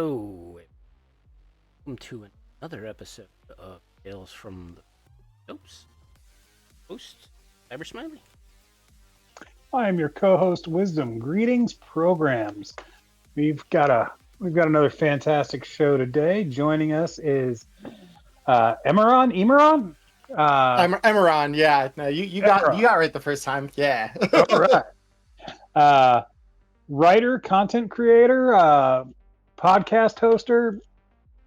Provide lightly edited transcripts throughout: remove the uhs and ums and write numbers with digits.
Hello, welcome to another episode of Tales from the Oops host Cyber Smiley. I am your co-host, Wisdom. Greetings, programs. We've got another fantastic show today. Joining us is Emmerron. Emmerron, yeah. No, you got Emmerron. right the first time. Yeah. All right. Writer, content creator, podcast hoster.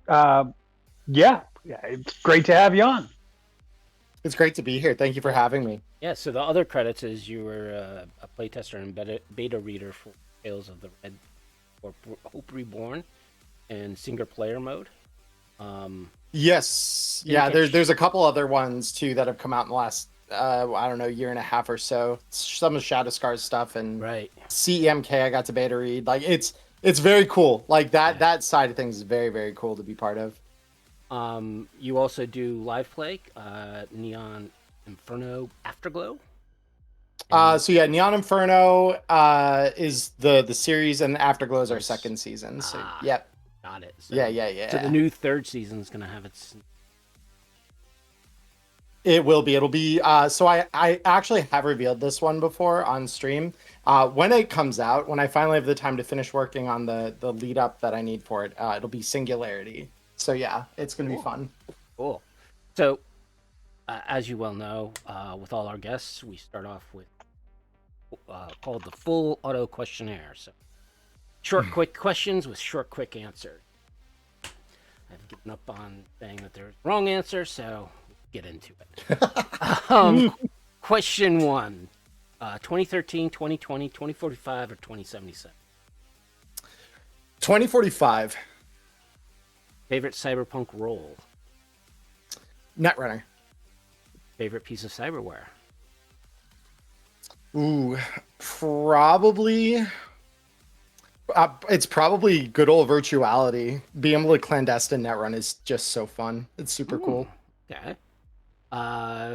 Uh, yeah, it's great to have you on. It's great to be here. Thank you for having me. Yeah, so the other credits is you were a playtester and beta reader for Tales of the Red or Hope Reborn and single player mode. Yes. Yeah, there's a couple other ones too that have come out in the last I don't know, year and a half or so. Some of Shadow Scars stuff and Right. CEMK I got to beta read. Like it's very cool. Like that side of things is very, very cool to be part of. You also do live play, Neon Inferno Afterglow. So yeah, Neon Inferno is the series, and Afterglow is our second season. So yep. Got it. So, Yeah. So the new third season is gonna have its. It will be. It'll be. So I actually have revealed this one before on stream. When it comes out, when I finally have the time to finish working on the lead up that I need for it, it'll be Singularity. So yeah, it's gonna be fun. Cool. So, as you well know, with all our guests, we start off with called the full auto questionnaire. So, short, quick questions with short, quick answers. I've given up on saying that there's wrong answer, so get into it. Question 1. 2013, 2020, 2045, or 2077? 2045. Favorite cyberpunk role? Netrunner. Favorite piece of cyberware? Ooh, probably. It's probably good old virtuality. Being able to clandestine netrun is just so fun. It's super cool. Okay.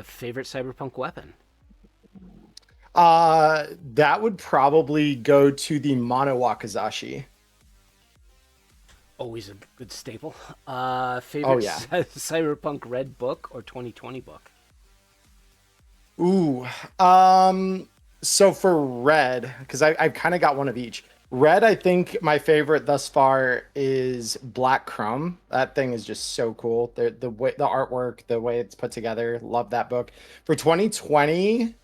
Favorite cyberpunk weapon? That would probably go to the Mono Wakizashi. Always a good staple. Favorite cyberpunk red book or 2020 book? Ooh, so for red, because I've kind of got one of each. Red, I think my favorite thus far is Black Chrome. That thing is just so cool. The way the artwork, the way it's put together, love that book. For 2020,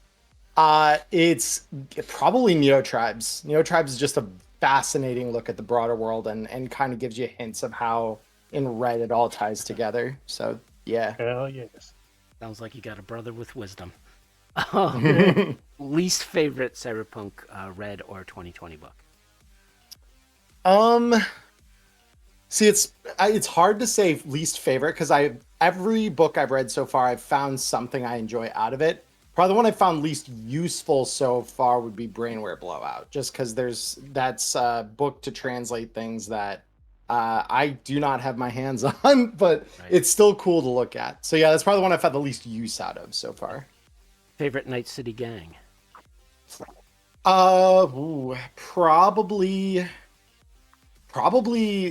it's probably Neotribes. Neotribes is just a fascinating look at the broader world and kind of gives you hints of how in red it all ties together. So yeah. Hell yes. Sounds like you got a brother with wisdom. Least favorite cyberpunk red or 2020 book? See, it's hard to say least favorite because every book I've read so far, I've found something I enjoy out of it. Probably the one I found least useful so far would be Brainware Blowout, just because that's a book to translate things that I do not have my hands on, but It's still cool to look at. So yeah, that's probably the one I've had the least use out of so far. Favorite Night City gang? Probably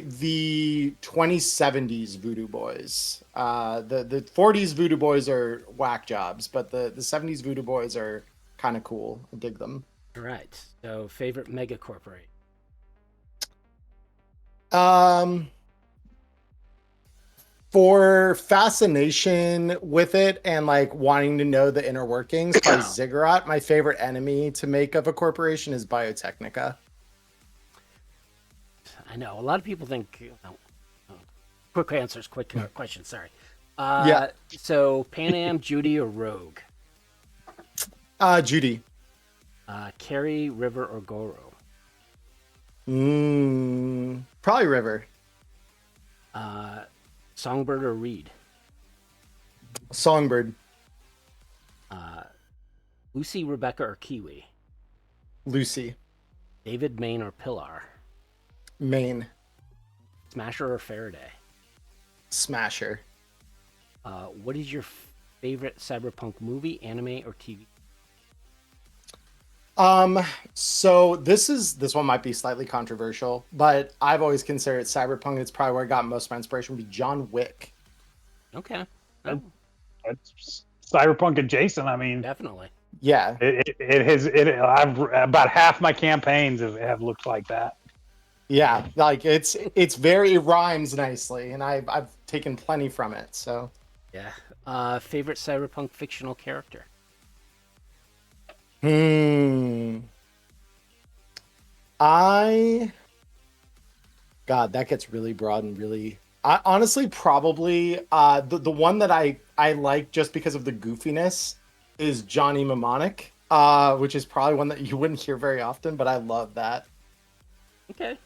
the 2070s Voodoo Boys. The 40s Voodoo Boys are whack jobs, but the 70s Voodoo Boys are kind of cool. I dig them. All right. So favorite mega corporate? For fascination with it and like wanting to know the inner workings, by Ziggurat, my favorite enemy to make of a corporation is Biotechnica. I know a lot of people think. Quick answers, quick questions. Sorry. So Pan Am, Judy, or Rogue? Judy. Carrie, River, or Goro? Probably River. Songbird or Reed? Songbird. Lucy, Rebecca, or Kiwi? Lucy. David, Maine, or Pilar? Maine. Smasher or Faraday? Smasher. What is your favorite cyberpunk movie, anime, or TV? So this one might be slightly controversial, but I've always considered Cyberpunk. It's probably where I got most of my inspiration. Would be John Wick. Okay. That- Oh, That's cyberpunk adjacent. I mean, definitely. Yeah, it has it. I've about half my campaigns have looked like that. yeah. Like it's very, it rhymes nicely, and I've taken plenty from it. So, Yeah. Favorite cyberpunk fictional character? hmm. I God, that gets really broad and really. I honestly probably the one that I like just because of the goofiness is Johnny Mnemonic, which is probably one that you wouldn't hear very often, but I love that. Okay.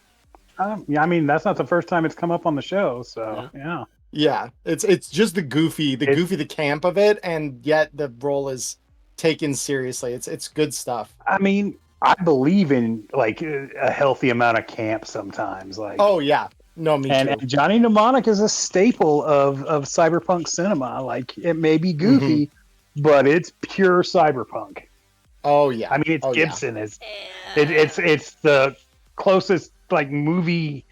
Yeah, I mean that's not the first time it's come up on the show. So No. yeah, Yeah, it's just it's. the camp of it, and yet the role is taken seriously. It's good stuff. I mean, I believe in like a healthy amount of camp sometimes. Like, Oh yeah, no, me and too. Johnny Mnemonic is a staple of cyberpunk cinema. Like, it may be Hmm. goofy, but it's pure cyberpunk. Oh yeah, I mean, it's oh yeah. Gibson. Yeah. It's the closest like movie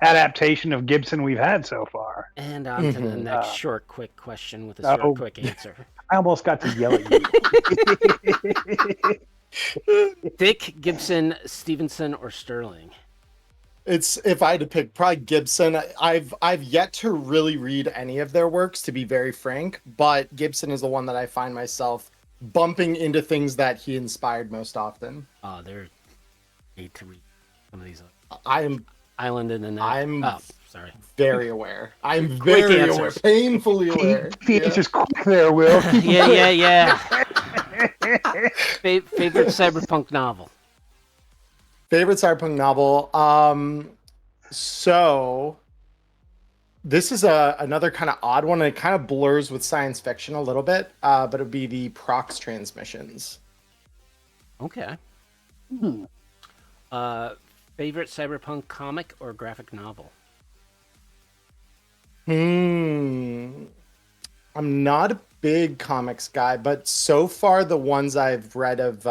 adaptation of Gibson we've had so far. And on to the Hmm. next Uh, short, quick question with a short, oh, quick answer. I almost got to yell at you. Dick, Gibson, Stevenson, or Sterling? It's if I had to pick, probably Gibson. I've yet to really read any of their works, to be very frank, but Gibson is the one that I find myself bumping into things that he inspired most often. Oh, they're need to read some of these. I'm Island in the Night. I'm Oh, sorry. very aware. I'm Quick very aware, answers. painfully aware. Keep the answers quick there, Will. Keep 'em Yeah. quick. Favorite cyberpunk novel? Favorite cyberpunk novel. So this is another kind of odd one, and it kind of blurs with science fiction a little bit. But it'd be the Prox transmissions. Okay. Hmm. Uh, favorite cyberpunk comic or graphic novel? Hmm. I'm not a big comics guy, but so far the ones I've read of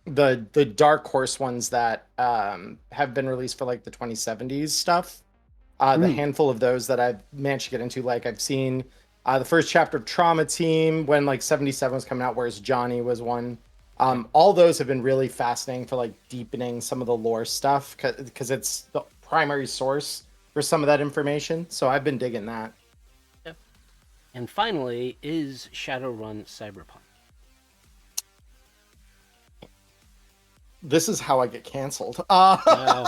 the Dark Horse ones that have been released for like the 2070s stuff. The Hmm. handful of those that I've managed to get into, like I've seen the first chapter of Trauma Team when like 77 was coming out, whereas Johnny was one. All those have been really fascinating for like deepening some of the lore stuff because it's the primary source for some of that information. So I've been digging that. Yep. And finally, is Shadowrun cyberpunk? This is how I get canceled. No.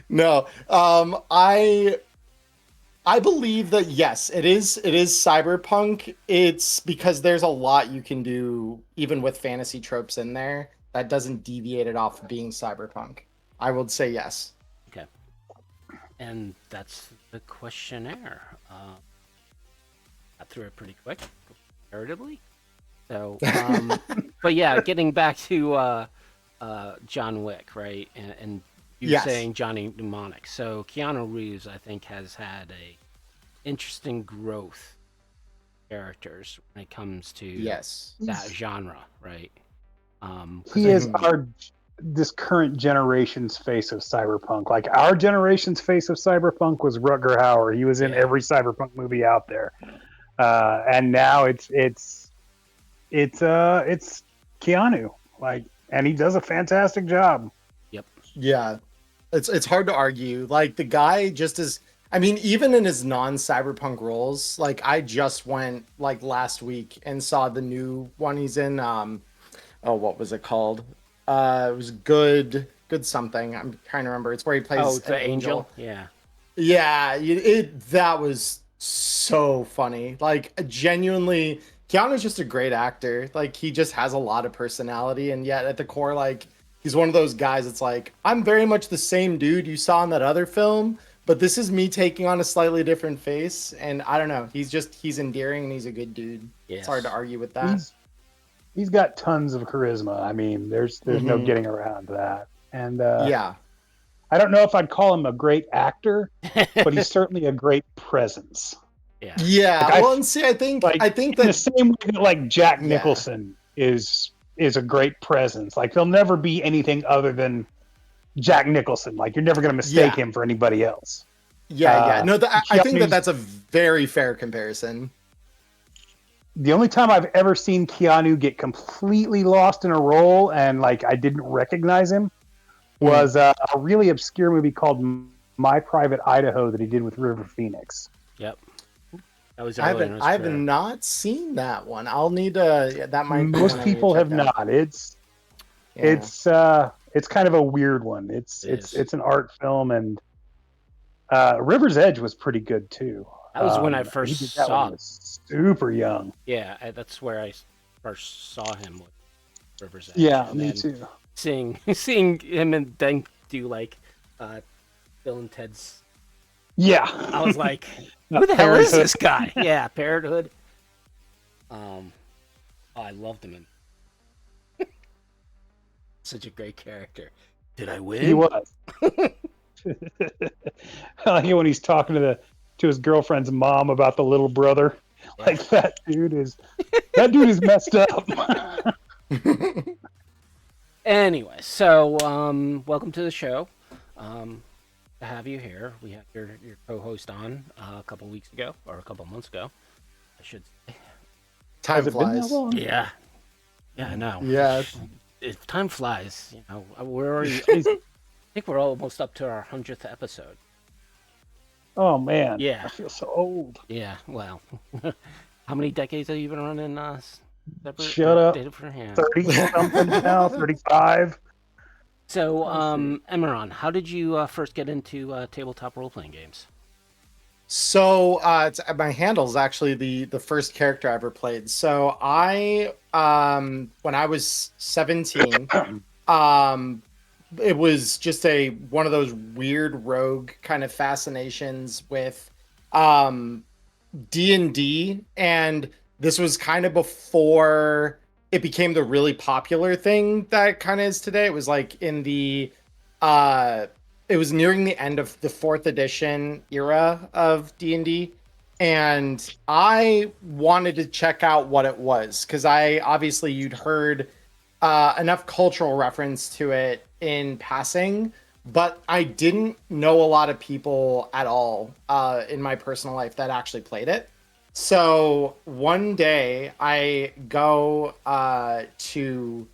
No. I believe that yes, it is cyberpunk. It's because there's a lot you can do even with fantasy tropes in there that doesn't deviate it off of being cyberpunk. I would say yes. Okay. And that's the questionnaire. Got through it pretty quick, comparatively. So, but yeah, getting back to John Wick, right? And you Yes. saying Johnny Mnemonic. So Keanu Reeves, I think, has had a interesting growth characters when it comes to Yes. that genre, right? 'Cause He I- is this current generation's face of cyberpunk. Like, our generation's face of cyberpunk was Rutger Hauer. He was in Yeah. every cyberpunk movie out there, and now it's Keanu. Like, and he does a fantastic job. Yeah. It's hard to argue. Like the guy just is, I mean, even in his non-cyberpunk roles, like I just went like last week and saw the new one he's in. Oh, what was it called? It was good something. I'm trying to remember. It's where he plays the an angel. Yeah. Yeah, that was so funny. Like genuinely, Keanu's just a great actor. Like he just has a lot of personality, and yet at the core, like he's one of those guys. It's like I'm very much the same dude you saw in that other film, but this is me taking on a slightly different face. And I don't know. He's endearing and he's a good dude. Yes. It's hard to argue with that. He's got tons of charisma. I mean, there's no Mhm. getting around that. And Yeah. I don't know if I'd call him a great actor, but he's certainly a great presence. Yeah. Yeah. Like, Well, and see, I think Like, I think in the that same way that like Jack Yeah. Nicholson is is a great presence. Like he'll never be anything other than Jack Nicholson. Like you're never going to mistake Yeah. him for anybody else. Yeah. No, I think Keanu's- that's a very fair comparison. The only time I've ever seen Keanu get completely lost in a role and like I didn't recognize him was a really obscure movie called My Private Idaho that he did with River Phoenix. Yep. That was I early in his have career. not seen that one. I'll need to. Yeah, that might. be Most one I need to people have check out. not. It's Yeah. it's kind of a weird one. It is. It's an art film, and River's Edge was pretty good too. That was when I He first did that when saw. he was super young. Yeah, that's where I first saw him with River's Edge. Yeah, And me then too. Seeing him and then do like Bill and Ted's. Yeah, I was like, who the hell is this guy? Yeah, Parenthood. I loved him. Such a great character. Did I win? he was. I like it when he's talking to his girlfriend's mom about the little brother. Yeah. Like that dude is messed up. Anyway, so welcome to the show. To have you here, we had your co-host on a couple weeks ago or a couple months ago, I should say. Time Has it been that flies. long? Yeah, I know. Yeah. If time flies, you know, we're already. I think we're almost up to our 100th episode. Oh man. Yeah. I feel so old. Yeah, well, how many decades have you been running? Shut up. Data for hand. 30 something now, 35. So, Emmerron, how did you first get into tabletop role-playing games? So my handle's actually the first character I ever played. So I when I was 17, it was just one of those weird rogue kind of fascinations with D&D, and this was kind of before it became the really popular thing that it kind of is today. It was like in the it was nearing the end of the 4th edition era of D&D, and I wanted to check out what it was because you'd heard enough cultural reference to it in passing, but I didn't know a lot of people at all in my personal life that actually played it. So one day I go to,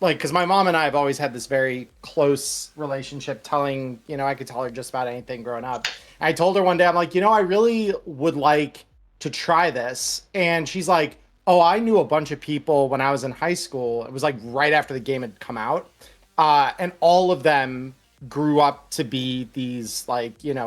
like, because my mom and I have always had this very close relationship, I could tell her just about anything growing up. I told her one day, I'm like, I really would like to try this. And she's like, oh, I knew a bunch of people when I was in high school. It was like right after the game had come out. And all of them grew up to be these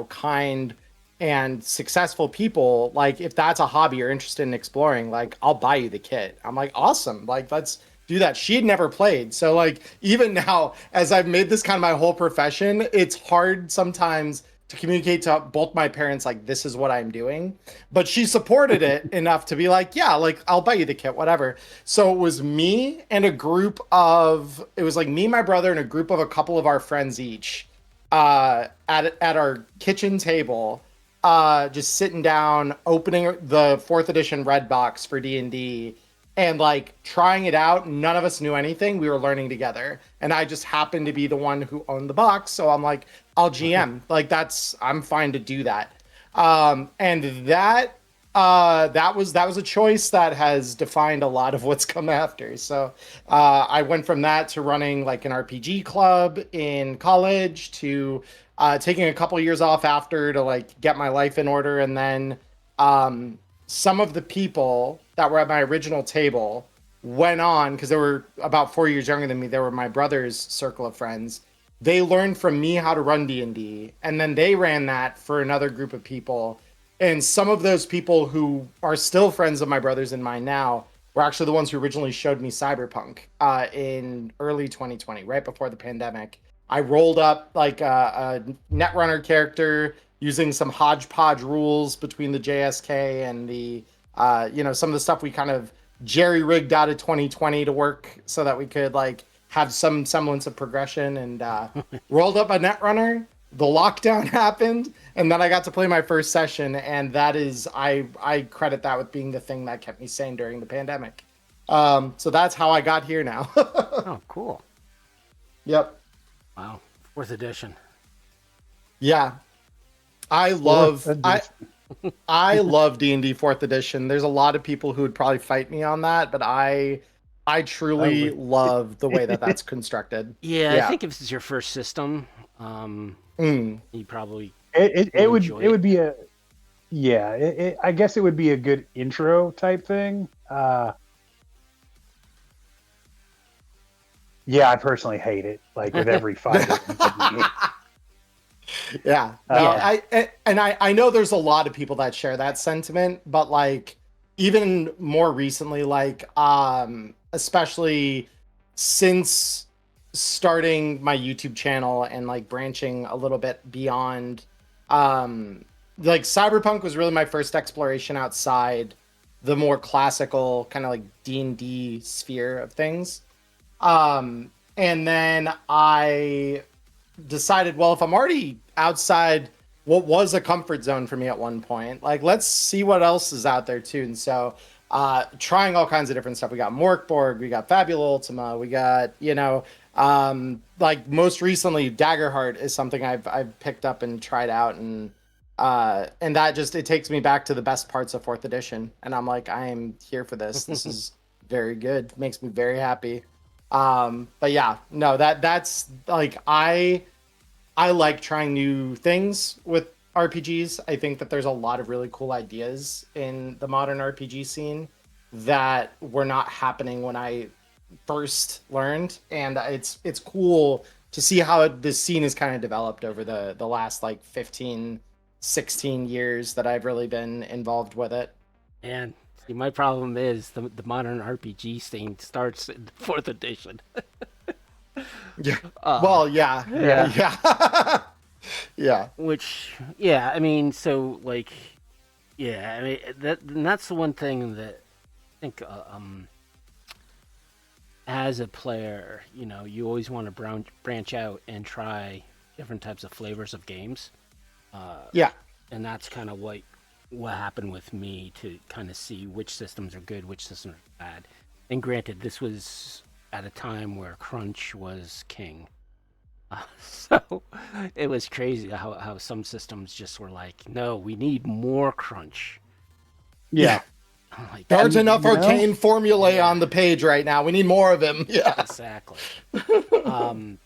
kind and successful people. Like, if that's a hobby you're interested in exploring, like, I'll buy you the kit. I'm like, awesome. Like, let's do that. She had never played. So like, even now, as I've made this kind of my whole profession, it's hard sometimes to communicate to both my parents, like, this is what I'm doing. But she supported it enough to be like, yeah, like, I'll buy you the kit, whatever. So it was me and it was like me, my brother, and a group of a couple of our friends each at our kitchen table, just sitting down, opening the 4th edition red box for D&D and like trying it out. None of us knew anything. We were learning together. And I just happened to be the one who owned the box. So I'm like, I'll GM. Like, I'm fine to do that. And that was a choice that has defined a lot of what's come after. So I went from that to running like an RPG club in college to taking a couple years off after to like get my life in order. And then some of the people that were at my original table went on, because they were about 4 years younger than me. They were my brother's circle of friends. They learned from me how to run D&D, and then they ran that for another group of people. And some of those people who are still friends of my brother's and mine now were actually the ones who originally showed me Cyberpunk in early 2020, right before the pandemic. I rolled up like a Netrunner character using some hodgepodge rules between the JSK and the, some of the stuff we kind of jerry-rigged out of 2020 to work so that we could like have some semblance of progression, and rolled up a Netrunner. The lockdown happened, and then I got to play my first session, and that is, I credit that with being the thing that kept me sane during the pandemic. So that's how I got here now. Oh, cool. Yep. Wow. Fourth edition. Yeah. I Fourth love edition. I love D&D 4th edition. There's a lot of people who would probably fight me on that, but I truly Probably. love the way that that's constructed. Yeah, I Yeah. think if this is your first system, Mm. you probably It will would enjoy it would be a yeah. I guess it would be a good intro type thing. Yeah, I personally hate it. Like with every fiber. Yeah. No, Yeah. I know there's a lot of people that share that sentiment, but like even more recently, like especially since starting my YouTube channel and like branching a little bit beyond like Cyberpunk was really my first exploration outside the more classical kind of like D&D sphere of things. And then I decided, well, if I'm already outside what was a comfort zone for me at one point, like let's see what else is out there too. And so trying all kinds of different stuff. We got Morkborg, we got Fabula Ultima, we got, like most recently Daggerheart is something I've picked up and tried out, and that just it takes me back to the best parts of 4th edition. And I'm like, I am here for this. This is very good. Makes me very happy. But yeah, no, that's like I like trying new things with RPGs. I think that there's a lot of really cool ideas in the modern RPG scene that were not happening when I first learned, and it's cool to see how this scene has kind of developed over the last like 15, 16 years that I've really been involved with it. And see, my problem is the modern RPG scene starts in the fourth edition. Yeah. Uh, Well, yeah. Yeah. Yeah. Yeah. which, yeah, I mean, so like, yeah, I mean that's the one thing that I think, as a player, you always want to branch out and try different types of flavors of games. Yeah. And that's kind of what happened with me, to kind of see which systems are good, which systems are bad. And granted, this was at a time where crunch was king, so it was crazy how some systems just were like, no, we need more crunch. Yeah. I'm like, There's enough you know? arcane formulae Yeah. on the page right now. We need more of him. Yeah. exactly. I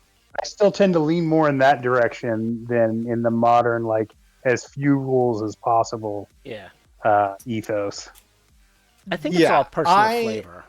still tend to lean more in that direction than in the modern, like as few rules as possible Yeah, ethos. I think it's all personal I flavor,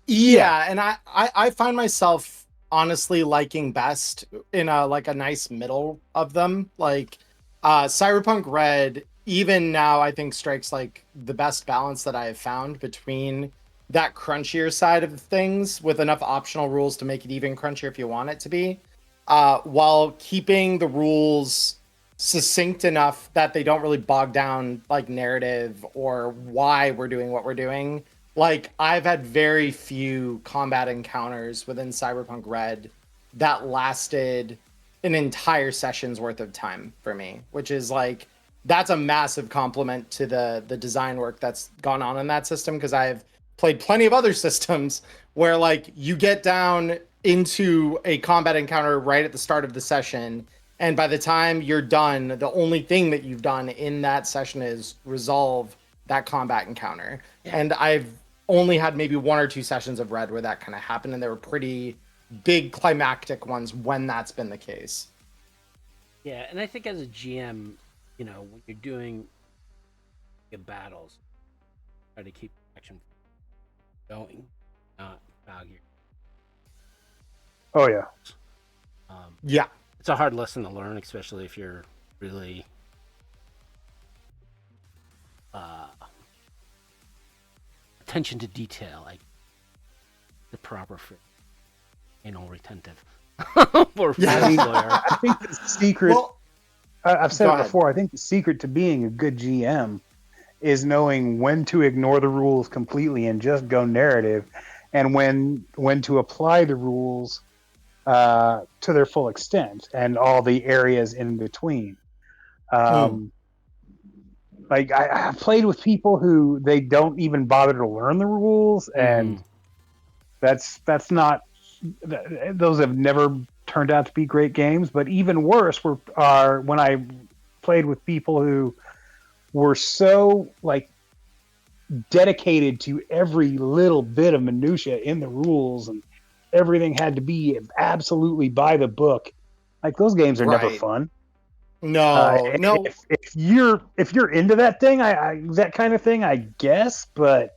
Yeah, and I find myself honestly liking best in a like a nice middle of them. Like Cyberpunk Red, even now I think strikes like the best balance that I have found between that crunchier side of things with enough optional rules to make it even crunchier if you want it to be, while keeping the rules succinct enough that they don't really bog down like narrative or why we're doing what we're doing. Like I've had very few combat encounters within Cyberpunk Red that lasted an entire session's worth of time for me, which is like that's a massive compliment to the design work that's gone on in that system, because I've played plenty of other systems where like you get down into a combat encounter right at the start of the session, and by the time you're done, the only thing that you've done in that session is resolve that combat encounter. And I've only had maybe one or two sessions of Red where that kind of happened, and they were pretty big climactic ones when that's been the case. Yeah, and I think as a GM, when you're doing your battles, try to keep action going, not value. Oh yeah. Yeah. It's a hard lesson to learn, especially if you're really attention to detail, like the proper fit, anal retentive, or Yeah. lawyer. I think the secret. Well, I've said go it ahead. before. I think the secret to being a good GM is knowing when to ignore the rules completely and just go narrative, and when to apply the rules to their full extent and all the areas in between. Like I've played with people who they don't even bother to learn the rules, and that's not those have never turned out to be great games. But even worse are when I played with people who were so like dedicated to every little bit of minutia in the rules, and everything had to be absolutely by the book. Like those games are never Right. fun. No, no. If you're into that thing, I that kind of thing, I guess. But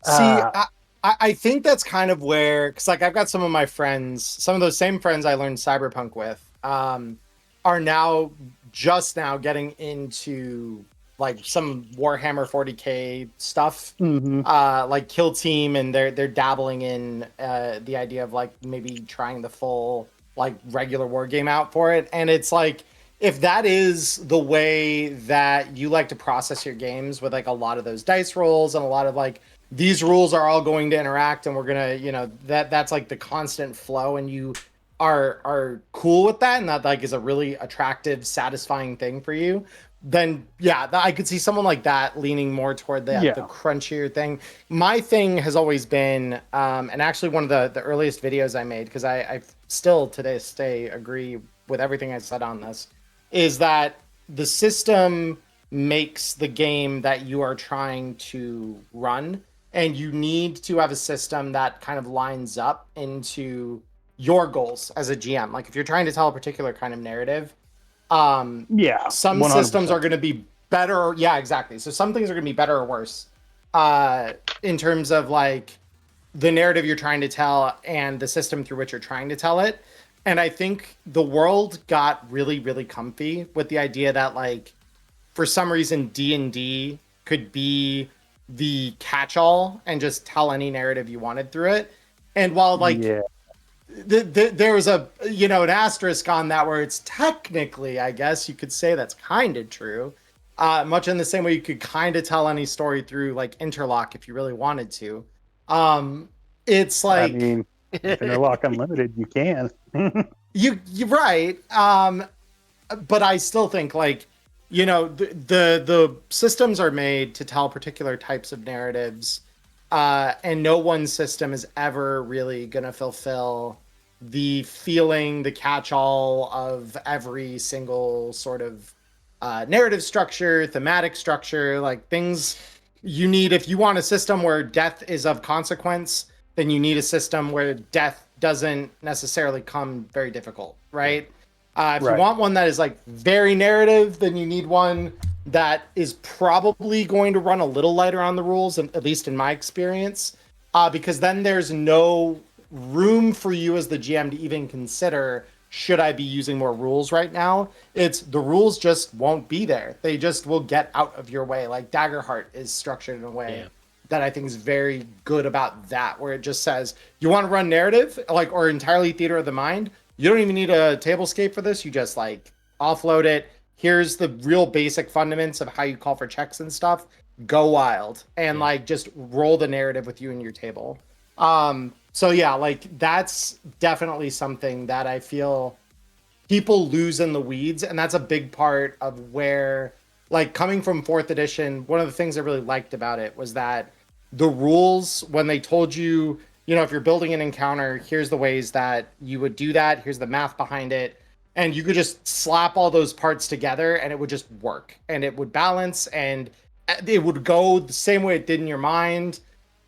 See, uh, I think that's kind of where, because like I've got some of my friends, some of those same friends I learned Cyberpunk with, are now just now getting into like some Warhammer 40K stuff, mhm. like Kill Team, and they're dabbling in the idea of like maybe trying the full like regular war game out for it, and it's like if that is the way that you like to process your games with like a lot of those dice rolls and a lot of like these rules are all going to interact and we're gonna that's like the constant flow and you are cool with that and that like is a really attractive satisfying thing for you, then yeah, I could see someone like that leaning more toward the Yeah, crunchier thing. My thing has always been and actually one of the earliest videos I made, because I still to this day agree with everything I said on this, is that the system makes the game that you are trying to run, and you need to have a system that kind of lines up into your goals as a GM. Like if you're trying to tell a particular kind of narrative, yeah, some 100%. systems are going to be better. Yeah, exactly. So some things are going to be better or worse in terms of like the narrative you're trying to tell and the system through which you're trying to tell it. And I think the world got really, really comfy with the idea that like for some reason D&D could be the catch-all and just tell any narrative you wanted through it. And while like Yeah, there was a an asterisk on that where it's technically, I guess you could say that's kind of true, much in the same way you could kind of tell any story through like interlock if you really wanted to. It's I like mean, with Interlock Unlimited, you can. you're right, but I still think like the systems are made to tell particular types of narratives, and no one system is ever really gonna fulfill the feeling, the catch-all of every single sort of narrative structure, thematic structure, like things you need. If you want a system where death is of consequence, then you need a system where death doesn't necessarily come very difficult, right? If you Right. want one that is like very narrative, then you need one that is probably going to run a little lighter on the rules, at least in my experience, because then there's no room for you as the GM to even consider, should I be using more rules right now? It's the rules just won't be there. They just will get out of your way. Like Daggerheart is structured in a way that I think is very good about that, where it just says, you want to run narrative, like, or entirely theater of the mind, you don't even need a tablescape for this. You just like offload it. Here's the real basic fundamentals of how you call for checks and stuff. Go wild and like just roll the narrative with you and your table. So yeah, like that's definitely something that I feel people lose in the weeds, and that's a big part of where, like, coming from fourth edition, one of the things I really liked about it was that the rules, when they told you, if you're building an encounter, here's the ways that you would do that, here's the math behind it, and you could just slap all those parts together and it would just work and it would balance and it would go the same way it did in your mind.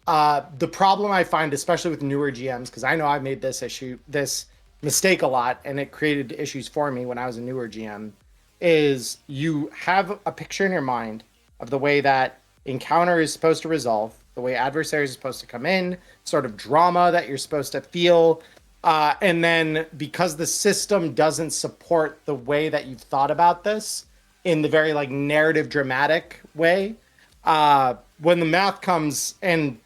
The problem I find, especially with newer GMs, because I know I made this mistake a lot, and it created issues for me when I was a newer GM, is you have a picture in your mind of the way that encounter is supposed to resolve, the way adversaries are supposed to come in, sort of drama that you're supposed to feel, and then because the system doesn't support the way that you've thought about this in the very like narrative dramatic way, when the math comes and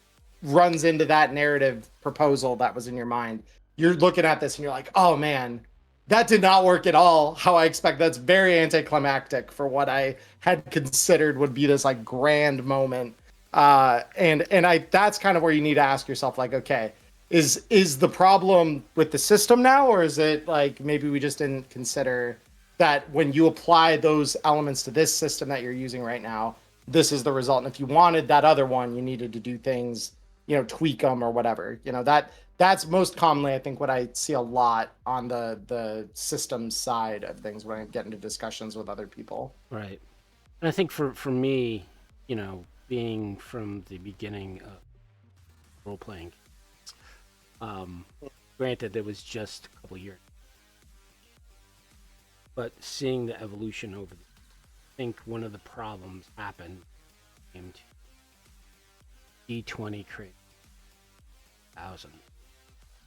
runs into that narrative proposal that was in your mind, you're looking at this and you're like, oh man, that did not work at all how I expect. That's very anticlimactic for what I had considered would be this like grand moment. And that's kind of where you need to ask yourself, like, okay, is the problem with the system now, or is it like maybe we just didn't consider that when you apply those elements to this system that you're using right now, this is the result. And if you wanted that other one, you needed to do things, tweak them or whatever. That's most commonly, I think, what I see a lot on the system side of things when I get into discussions with other people. Right. And I think for me, being from the beginning of role playing, granted it was just a couple years, but seeing the evolution over I think one of the problems happened came to D20 create 1000.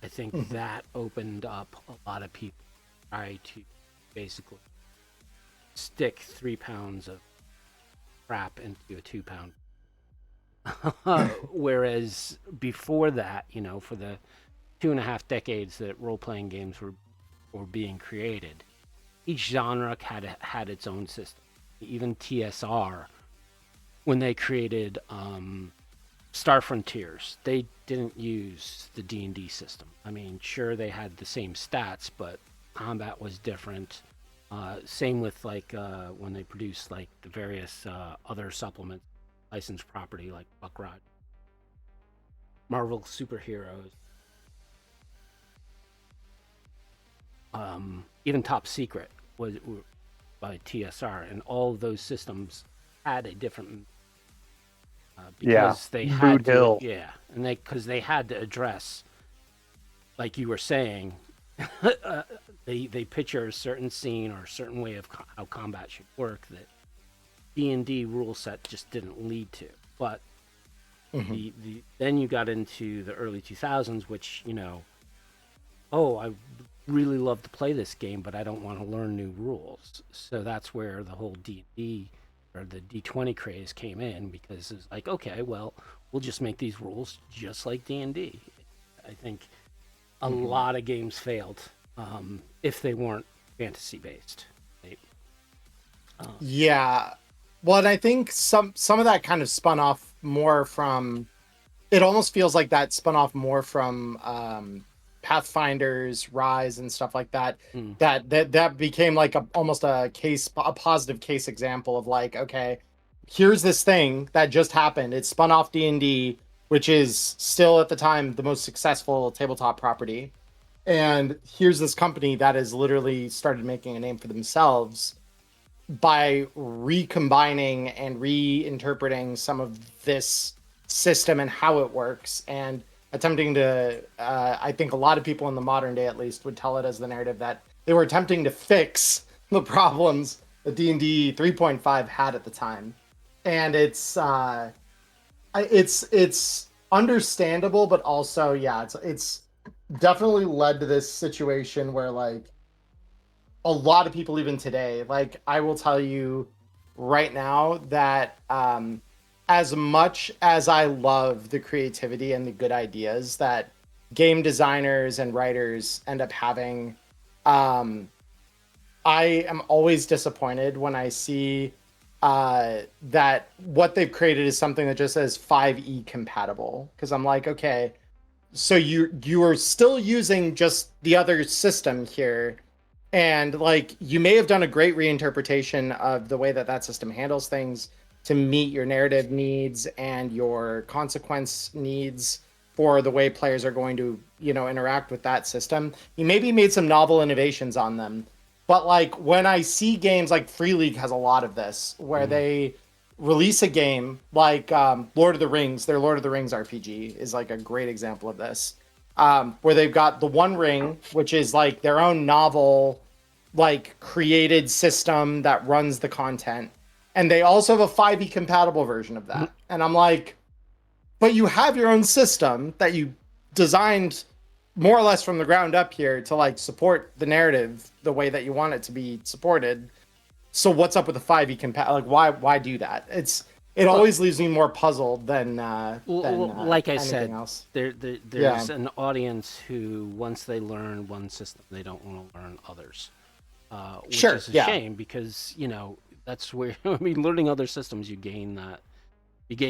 I think that opened up a lot of people try to basically stick 3 pounds of crap into a 2-pound. Whereas before that, for the 2.5 decades that role-playing games were being created, each genre had its own system. Even TSR, when they created Star Frontiers, they didn't use the D&D system. I mean, sure, they had the same stats, but combat was different. Same with when they produced the various other supplements, licensed property like Buckrod, Marvel superheroes, even Top Secret was by TSR, and all of those systems had a different because they had to, Hill. and because they had to address, like you were saying, they picture a certain scene or a certain way of how combat should work that D&D rule set just didn't lead to. But then you got into the early 2000s, which I really love to play this game, but I don't want to learn new rules. So that's where the whole D&D or the D20 craze came in, because it's like, okay, well, we'll just make these rules just like D&D. I think a lot of games failed if they weren't fantasy based. Right? Yeah. Well, and I think some of that kind of spun off more from, it almost feels like that spun off more from Pathfinders, Rise, and stuff like that. That became like almost a positive case example of okay, here's this thing that just happened. It spun off D&D, which is still at the time the most successful tabletop property, and here's this company that has literally started making a name for themselves by recombining and reinterpreting some of this system and how it works, and attempting to, I think a lot of people in the modern day at least would tell it as the narrative that they were attempting to fix the problems that D&D 3.5 had at the time. And it's understandable, but also, it's definitely led to this situation where a lot of people even today, I will tell you right now that as much as I love the creativity and the good ideas that game designers and writers end up having, I am always disappointed when I see that what they've created is something that just says 5e compatible. Because I'm like, okay, so you are still using just the other system here, and you may have done a great reinterpretation of the way that system handles things to meet your narrative needs and your consequence needs for the way players are going to, interact with that system. You maybe made some novel innovations on them. But when I see games like Free League has a lot of this, where they release a game like Lord of the Rings, their Lord of the Rings RPG is a great example of this, where they've got the One Ring, which is their own novel, created system that runs the content. And they also have a 5e compatible version of that. And I'm like, but you have your own system that you designed more or less from the ground up here to support the narrative the way that you want it to be supported. So what's up with the 5e compatible? Why do that? It always leaves me more puzzled than like I said, else. There's an audience who, once they learn one system, they don't want to learn others. Which is a shame, because that's where learning other systems, you gain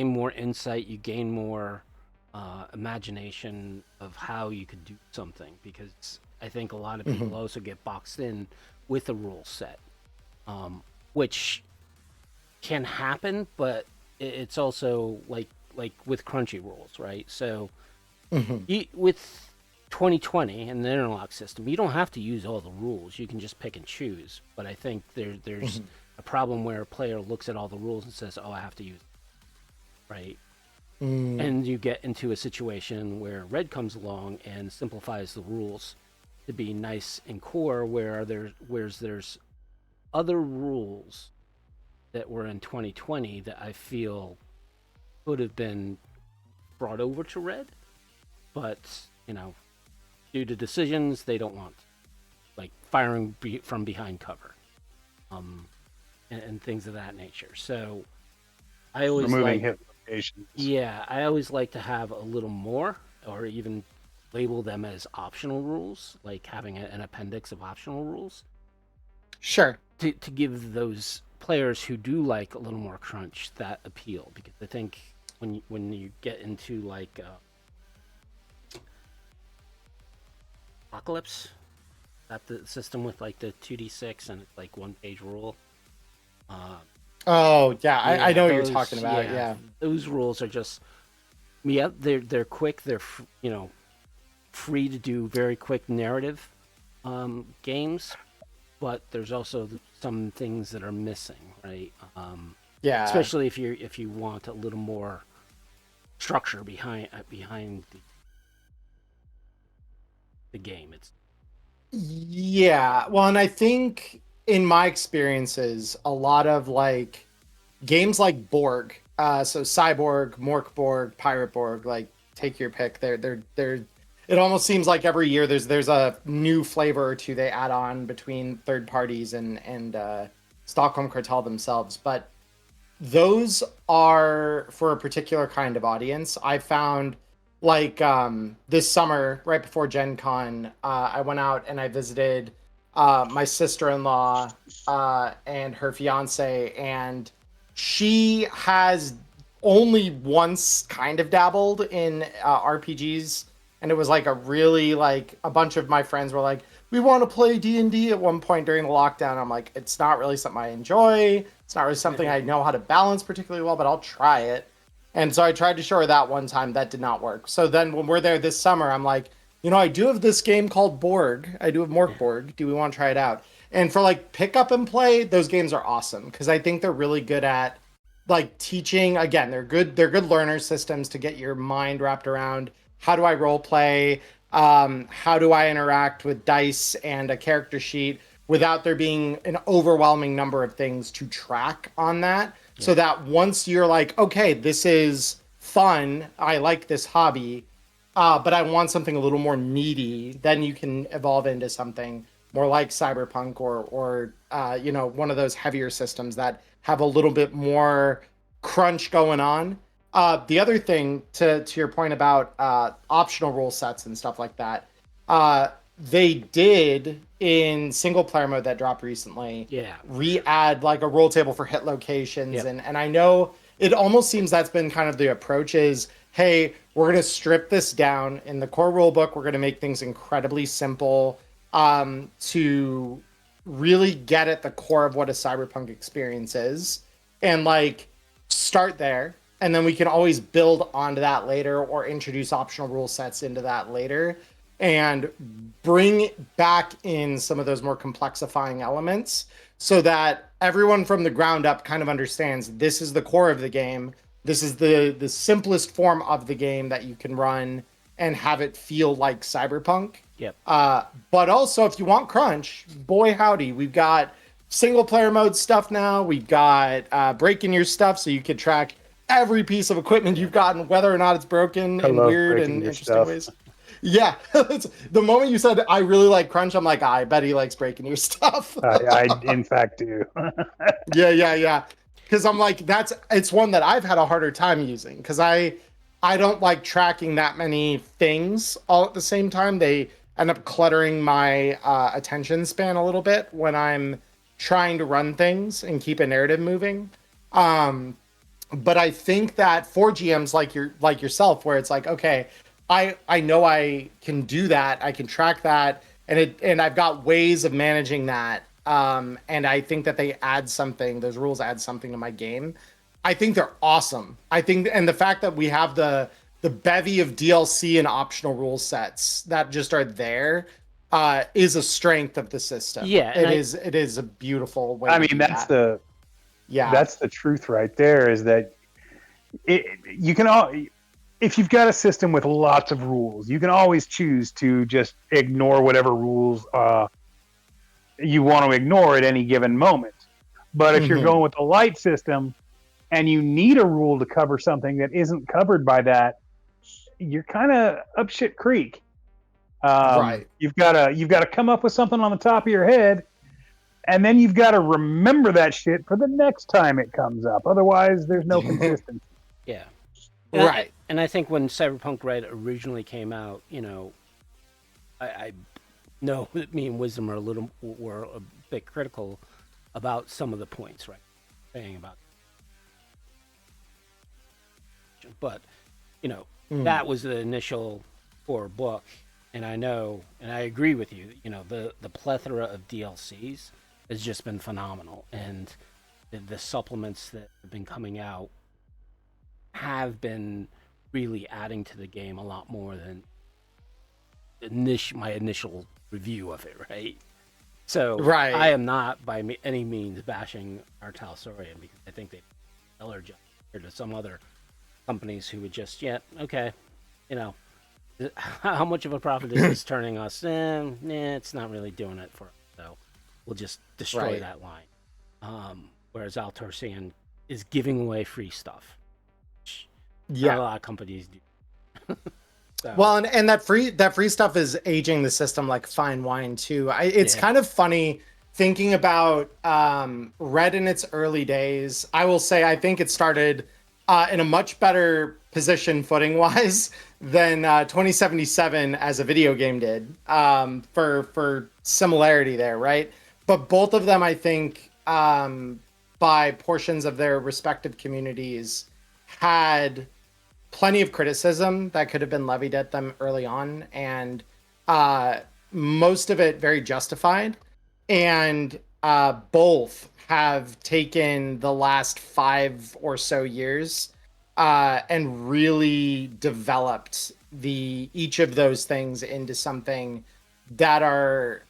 more insight, you gain more imagination of how you could do something, because I think a lot of people also get boxed in with a rule set, which can happen, but it's also like with crunchy rules, right? So with 2020 and the interlock system, you don't have to use all the rules. You can just pick and choose. But I think there's a problem where a player looks at all the rules and says, "Oh, I have to use," right? And you get into a situation where Red comes along and simplifies the rules to be nice and core, whereas there's other rules that were in 2020 that I feel could have been brought over to Red, but due to decisions they don't want, like firing from behind cover, and things of that nature. So I always removing hit locations. Yeah, I always like to have a little more, or even label them as optional rules, like having an appendix of optional rules. Sure. To give those players who do like a little more crunch that appeal, because I think when you get into like Apocalypse, that the system with like the 2d6 and it's like 1-page rule. Oh yeah, I know what you're talking about. Yeah, those rules are just they're quick. They're free to do very quick narrative games, but there's also some things that are missing, right? Yeah, especially if you want a little more structure behind the game. It's well, and I think in my experiences, a lot of like games like Borg, so Cyborg, Morkborg, Pirate Borg, like take your pick. They're it almost seems like every year there's a new flavor or two they add on between third parties and Stockholm Cartel themselves. But those are for a particular kind of audience. I found like this summer, right before Gen Con, I went out and I visited my sister-in-law and her fiance, and she has only once kind of dabbled in RPGs, and it was like a bunch of my friends were like, we want to play D&D at one point during the lockdown. I'm like, it's not really something I enjoy. It's not really something I know how to balance particularly well, but I'll try it. And so I tried to show her that one time. That did not work. So then when we're there this summer, I'm like, I do have this game called Borg. I do have Morkborg. Do we want to try it out? And for like pick up and play, those games are awesome because I think they're really good at like teaching. Again, they're good learner systems to get your mind wrapped around how do I role play, how do I interact with dice and a character sheet without there being an overwhelming number of things to track on that. Yeah. So that once you're like, okay, this is fun, I like this hobby, but I want something a little more meaty, then you can evolve into something more like Cyberpunk or one of those heavier systems that have a little bit more crunch going on. The other thing, to your point about optional rule sets and stuff like that, they did in single player mode that dropped recently. Yeah. Re-add like a roll table for hit locations, yep. and I know it almost seems that's been kind of the approach is, hey, we're going to strip this down in the core rule book. We're going to make things incredibly simple to really get at the core of what a Cyberpunk experience is, and like start there. And then we can always build onto that later or introduce optional rule sets into that later and bring back in some of those more complexifying elements so that everyone from the ground up kind of understands this is the core of the game. This is the simplest form of the game that you can run and have it feel like Cyberpunk. Yep. But also, if you want crunch, boy howdy, we've got single player mode stuff now. We've got breaking your stuff so you can track every piece of equipment you've gotten, whether or not it's broken in weird and interesting ways. Yeah. The moment you said, I really like crunch, I'm like, I bet he likes breaking your stuff. I in fact do. Yeah. Because I'm like, it's one that I've had a harder time using because I don't like tracking that many things all at the same time. They end up cluttering my attention span a little bit when I'm trying to run things and keep a narrative moving. But I think that for GMs like yourself, where it's like, okay, I know I can do that, I can track that, and I've got ways of managing that and I think that they add something. Those rules add something to my game. I think they're awesome. I think, and the fact that we have the bevy of DLC and optional rule sets that just are there is a strength of the system. Yeah, it is a beautiful way. I mean, that's the truth right there. Is that you can all, if you've got a system with lots of rules, you can always choose to just ignore whatever rules you want to ignore at any given moment. But if you're going with a light system and you need a rule to cover something that isn't covered by that, you're kind of up shit creek. Right. You've got to come up with something on the top of your head, and then you've got to remember that shit for the next time it comes up. Otherwise, there's no consistency. Yeah. Right. And I think when Cyberpunk Red originally came out, I know that me and Wisdom were a bit critical about some of the points, right? Saying about, but that was the initial core book, and I know, and I agree with you. The plethora of DLCs has just been phenomenal, and the supplements that have been coming out have been really adding to the game a lot more than my initial review of it, right? So right. I am not by any means bashing Artal Saurian, because I think they stellar job compared to some other companies who would just, okay, how much of a profit is this turning us? It's not really doing it for us, so we'll just destroy that line. Whereas Altorsian is giving away free stuff. Not a lot of companies do. So. Well, and that free stuff is aging the system like fine wine too. It's kind of funny thinking about Red in its early days. I will say I think it started in a much better position footing wise than 2077 as a video game did, for similarity there, right? But both of them, I think, by portions of their respective communities, had plenty of criticism that could have been levied at them early on, and most of it very justified. And both have taken the last 5 or so years and really developed each of those things into something that are,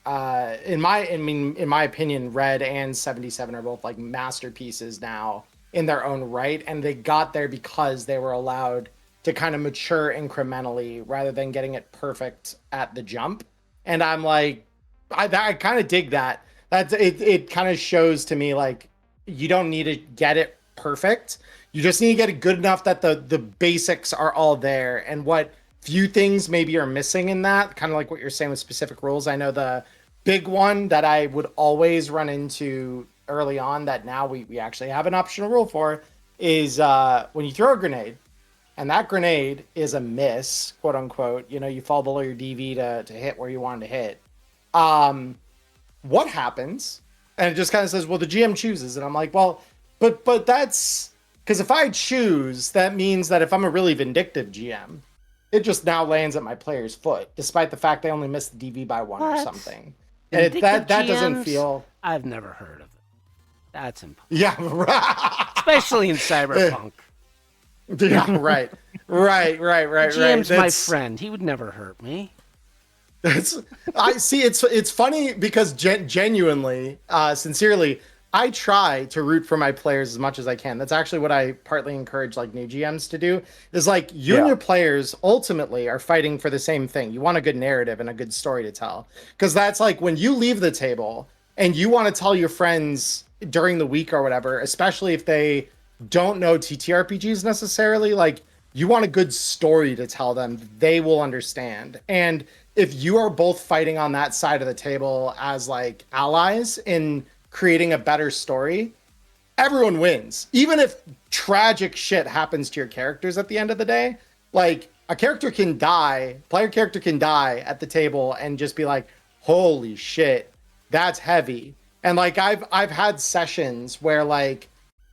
in my opinion, Red and 77 are both like masterpieces now in their own right, and they got there because they were allowed to kind of mature incrementally rather than getting it perfect at the jump. And I'm like, I kind of dig that. It kind of shows to me like you don't need to get it perfect. You just need to get it good enough that the basics are all there. And what few things maybe are missing in that, kind of like what you're saying with specific rules. I know the big one that I would always run into early on that now we actually have an optional rule for is when you throw a grenade and that grenade is a miss, quote unquote, you fall below your DV to hit where you wanted to hit. What happens? And it just kind of says, well, the GM chooses. And I'm like, well, but that's because if I choose, that means that if I'm a really vindictive GM, it just now lands at my player's foot, despite the fact they only missed the DV by 1 or something. And that doesn't feel. I've never heard of it. That's impossible. Yeah, especially in Cyberpunk. Yeah, right. GM's my friend. He would never hurt me. I see. It's funny because genuinely, sincerely, I try to root for my players as much as I can. That's actually what I partly encourage like new GMs to do. Is like you and your players ultimately are fighting for the same thing. You want a good narrative and a good story to tell, because that's like when you leave the table and you want to tell your friends during the week or whatever, especially if they don't know TTRPGs necessarily, like you want a good story to tell them, they will understand. And if you are both fighting on that side of the table as like allies in creating a better story, everyone wins. Even if tragic shit happens to your characters at the end of the day, like a character can die, player character can die at the table and just be like, holy shit, that's heavy. And like I've had sessions where like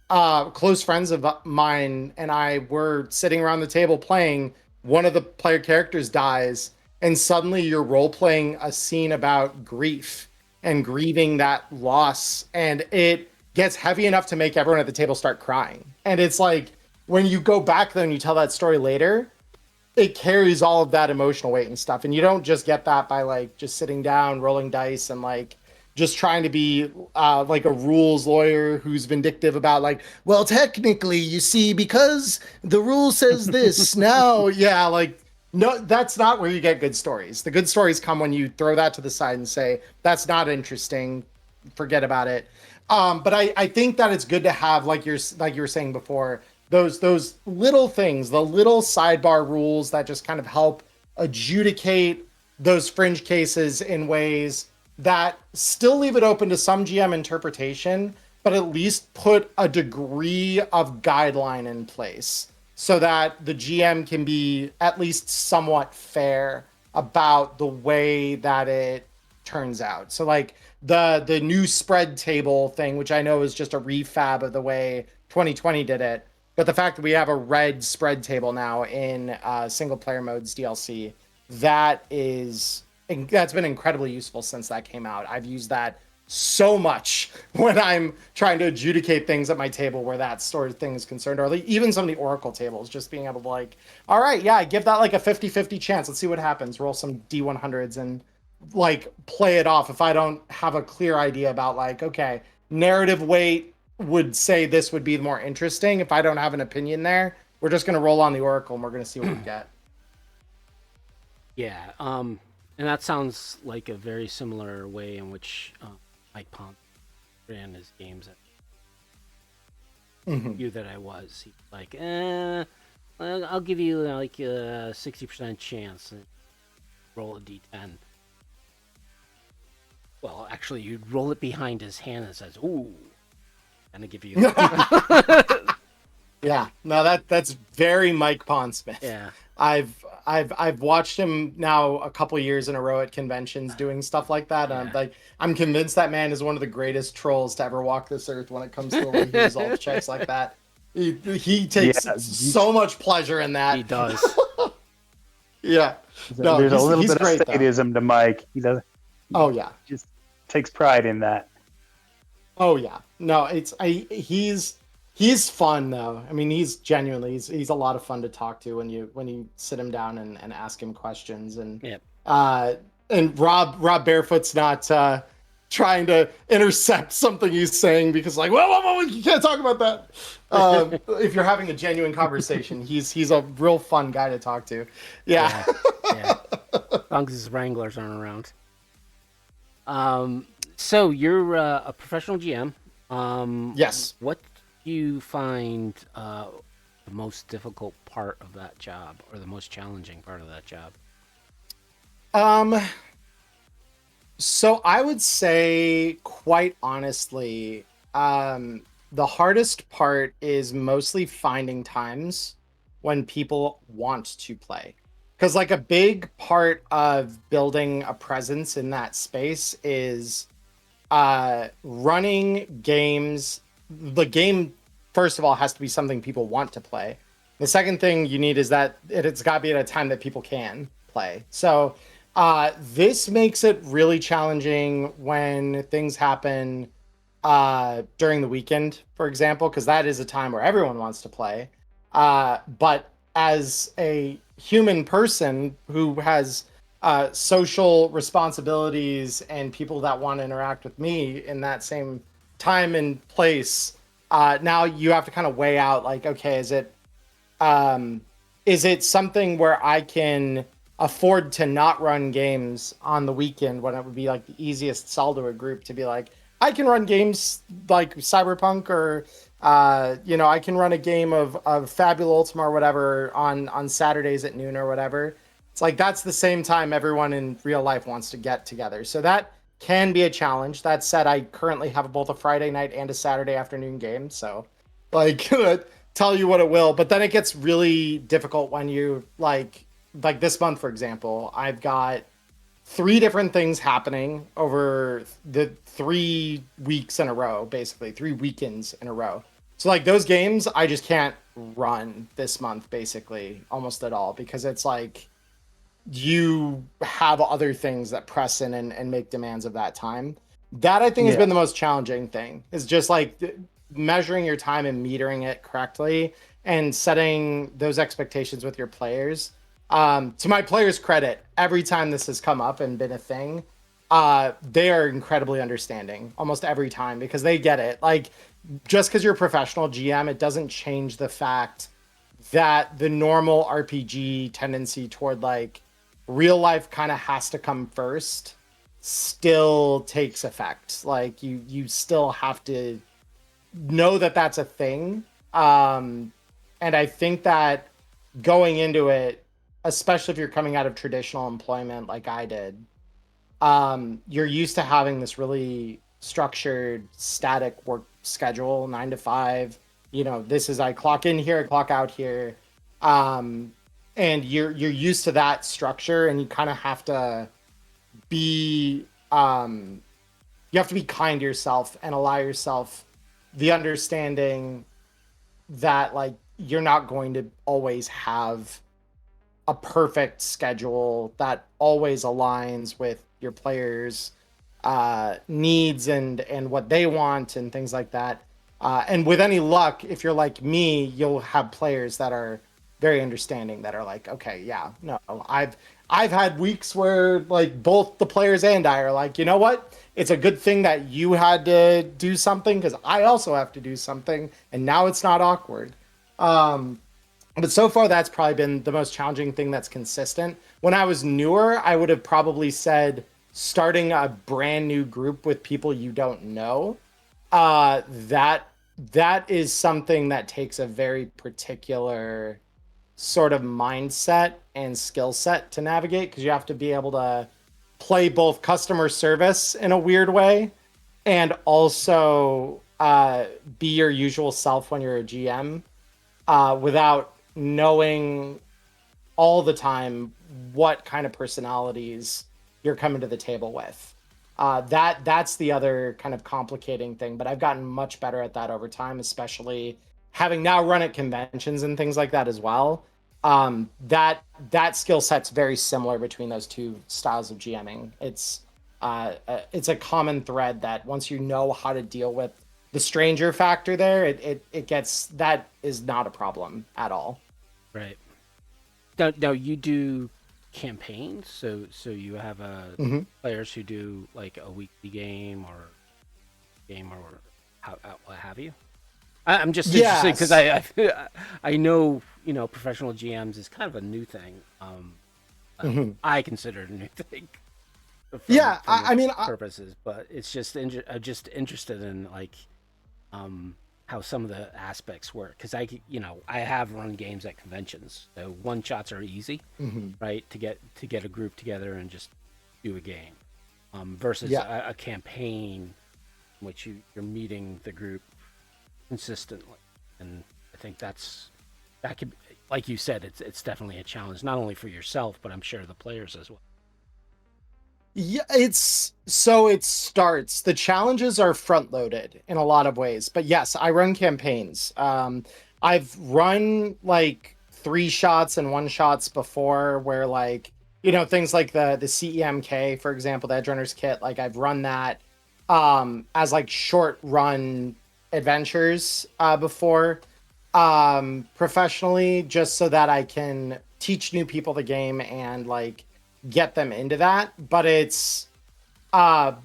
close friends of mine and I were sitting around the table playing, one of the player characters dies, and suddenly you're role playing a scene about grief and grieving that loss, and it gets heavy enough to make everyone at the table start crying. And it's like when you go back there and you tell that story later, it carries all of that emotional weight and stuff. And you don't just get that by like just sitting down, rolling dice, and like just trying to be like a rules lawyer who's vindictive about like, well, technically, you see, because the rule says this now. Yeah, like, no, that's not where you get good stories. The good stories come when you throw that to the side and say, that's not interesting. Forget about it. But I think that it's good to have, like you were saying before, those little things, the little sidebar rules that just kind of help adjudicate those fringe cases in ways that still leave it open to some GM interpretation, but at least put a degree of guideline in place so that the GM can be at least somewhat fair about the way that it turns out. So like the new spread table thing, which I know is just a refab of the way 2020 did it, but the fact that we have a red spread table now in single player modes DLC, that's been incredibly useful since that came out. I've used that so much when I'm trying to adjudicate things at my table where that sort of thing is concerned, or like even some of the Oracle tables, just being able to like, all right, yeah, give that like a 50-50 chance. Let's see what happens. Roll some D100s and like play it off if I don't have a clear idea about like, okay, narrative weight would say this would be more interesting. If I don't have an opinion there, we're just going to roll on the Oracle and we're going to see what we get. Yeah, and that sounds like a very similar way in which Mike Pond ran his games at you that I was. He was like, I'll give you like a 60% chance and roll a d10. Well, actually, you'd roll it behind his hand and says, ooh, and I give you. Yeah, no, that's very Mike Pondsmith. Yeah. I've watched him now a couple years in a row at conventions doing stuff like that. And I'm convinced that man is one of the greatest trolls to ever walk this earth when it comes to the way he resolves checks like that. He takes so much pleasure in that. He does. Yeah. No, there's a little bit of great, sadism to Mike. He does. Oh yeah. Just takes pride in that. Oh yeah. No, he's fun though. I mean, he's a lot of fun to talk to when you sit him down and ask him questions. And and Rob Barefoot's not trying to intercept something he's saying because like, well, you can't talk about that. If you're having a genuine conversation, he's a real fun guy to talk to. Yeah. As long as his Wranglers aren't around. So you're a professional GM. Yes. What do you find the most difficult part of that job, or the most challenging part of that job? So I would say, quite honestly, the hardest part is mostly finding times when people want to play. Because like a big part of building a presence in that space is running games. The game, first of all, has to be something people want to play. The second thing you need is that it's got to be at a time that people can play. So this makes it really challenging when things happen during the weekend, for example, because that is a time where everyone wants to play. But as a human person who has social responsibilities and people that want to interact with me in that same time and place, now you have to kind of weigh out like, okay, is it something where I can afford to not run games on the weekend when it would be like the easiest sell to a group to be like, I can run games like Cyberpunk or I can run a game of Fabula Ultima or whatever on Saturdays at noon or whatever. It's like that's the same time everyone in real life wants to get together. So that can be a challenge. That said, I currently have both a Friday night and a Saturday afternoon game. So like tell you what it will. But then it gets really difficult when you like this month, for example, I've got 3 different things happening over the 3 weeks in a row, basically 3 weekends in a row. So like those games, I just can't run this month, basically almost at all, because it's like you have other things that press in and make demands of that time. That I think has Yeah. been the most challenging thing, is just like measuring your time and metering it correctly and setting those expectations with your players. To my players' credit, every time this has come up and been a thing, they are incredibly understanding almost every time because they get it. Like, just because you're a professional GM, it doesn't change the fact that the normal RPG tendency toward like real life kind of has to come first still takes effect. Like you still have to know that that's a thing. And I think that going into it, especially if you're coming out of traditional employment like I did, you're used to having this really structured, static work schedule, 9 to 5. You know, this is I clock in here, I clock out here, um, and you're used to that structure, and you kind of have to be you have to be kind to yourself and allow yourself the understanding that like you're not going to always have a perfect schedule that always aligns with your players needs and what they want and things like that, and with any luck, if you're like me, you'll have players that are very understanding, that are like, okay, yeah, no, I've had weeks where like both the players and I are like, you know what, it's a good thing that you had to do something because I also have to do something, and now it's not awkward. um but so far, that's probably been the most challenging thing that's consistent. When I was newer, I would have probably said starting a brand new group with people you don't know. That is something that takes a very particular sort of mindset and skill set to navigate, because you have to be able to play both customer service in a weird way and also be your usual self when you're a GM, without knowing all the time what kind of personalities you're coming to the table with. That's the other kind of complicating thing, but I've gotten much better at that over time, especially having now run at conventions and things like that as well. That skill set's very similar between those two styles of GMing. It's a common thread that once you know how to deal with the stranger factor there, it gets, that is not a problem at all. Right. Now you do campaigns, so you have Mm-hmm. players who do like a weekly game or what have you. I'm just interested because Yes. I know, professional GMs is kind of a new thing. Mm-hmm. I consider it a new thing Yeah, from I its mean, purposes, but it's just I'm just interested in like how some of the aspects work, because I have run games at conventions, so one shots are easy, mhm. right, to get a group together and just do a game, versus Yeah. a campaign in which you're meeting the group consistently. And I think that could, like you said, it's definitely a challenge, not only for yourself, but I'm sure the players as well. Yeah, it's so it starts. The challenges are front loaded in a lot of ways, but yes, I run campaigns. I've run like 3 shots and 1 shots before, where like things like the CEMK, for example, the Edgerunners kit. Like I've run that as like short run adventures before, professionally, just so that I can teach new people the game and like get them into that. But it's by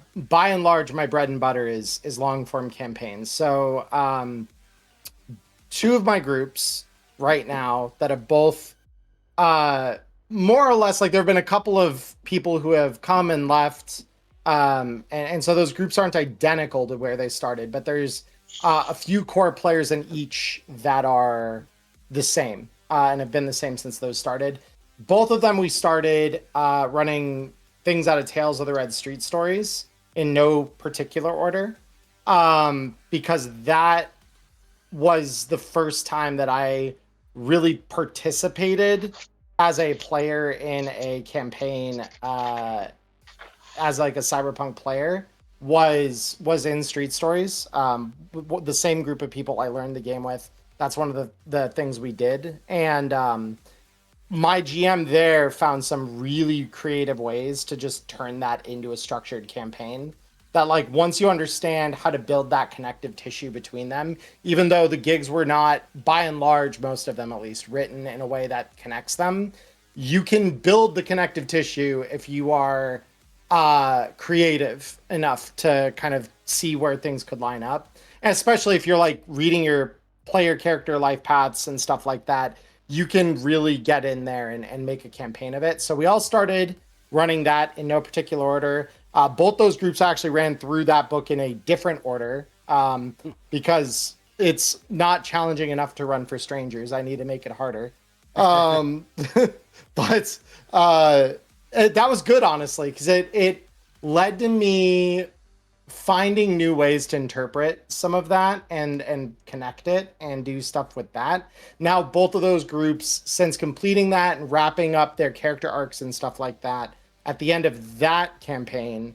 and large, my bread and butter is long form campaigns. So 2 of my groups right now that have both uh more or less, like there have been a couple of people who have come and left, and so those groups aren't identical to where they started, but there's a few core players in each that are the same, and have been the same since those started. Both of them we started running things out of Tales of the Red Street stories in no particular order, because that was the first time that I really participated as a player in a campaign, as like a Cyberpunk player, was in Street Stories. The same group of people I learned the game with. That's one of the things we did, and my GM there found some really creative ways to just turn that into a structured campaign. that like once you understand how to build that connective tissue between them, even though the gigs were not, by and large, most of them at least, written in a way that connects them, you can build the connective tissue if you are creative enough to kind of see where things could line up. And especially if you're like reading your player character life paths and stuff like that, you can really get in there and make a campaign of it. So we all started running that in no particular order. Both those groups actually ran through that book in a different order because it's not challenging enough to run for strangers. I need to make it harder. But that was good, honestly, because it led to me finding new ways to interpret some of that and connect it and do stuff with that. Now, both of those groups, since completing that and wrapping up their character arcs and stuff like that, at the end of that campaign,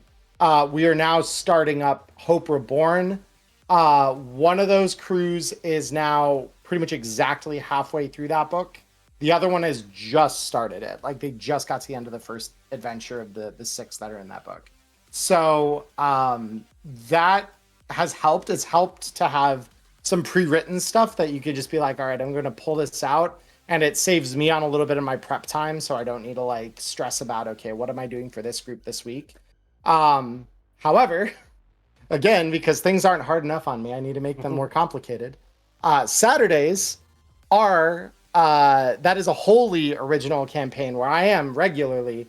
we are now starting up Hope Reborn. One of those crews is now pretty much exactly halfway through that book. The other one has just started it. Like they just got to the end of the first adventure of the 6 that are in that book. So that has helped. It's helped to have some pre-written stuff that you could just be like, all right, I'm going to pull this out. And it saves me on a little bit of my prep time. So I don't need to like stress about, okay, what am I doing for this group this week? However, again, because things aren't hard enough on me, I need to make them more complicated. Saturdays are... that is a wholly original campaign where I am regularly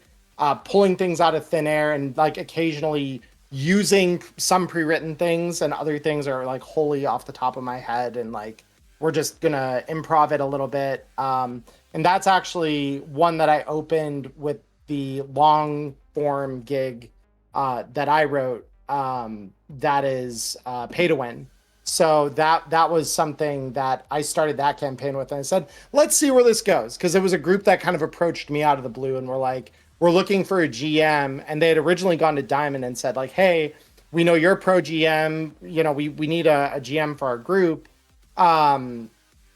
pulling things out of thin air and like occasionally using some pre-written things, and other things are like wholly off the top of my head and like we're just gonna improv it a little bit. And that's actually one that I opened with the long form gig that I wrote that is pay to win. So that was something that I started that campaign with, and I said, let's see where this goes, because it was a group that kind of approached me out of the blue and were like, we're looking for a GM, and they had originally gone to Diamond and said like, hey, we know you're pro GM, you know, we need a GM for our group.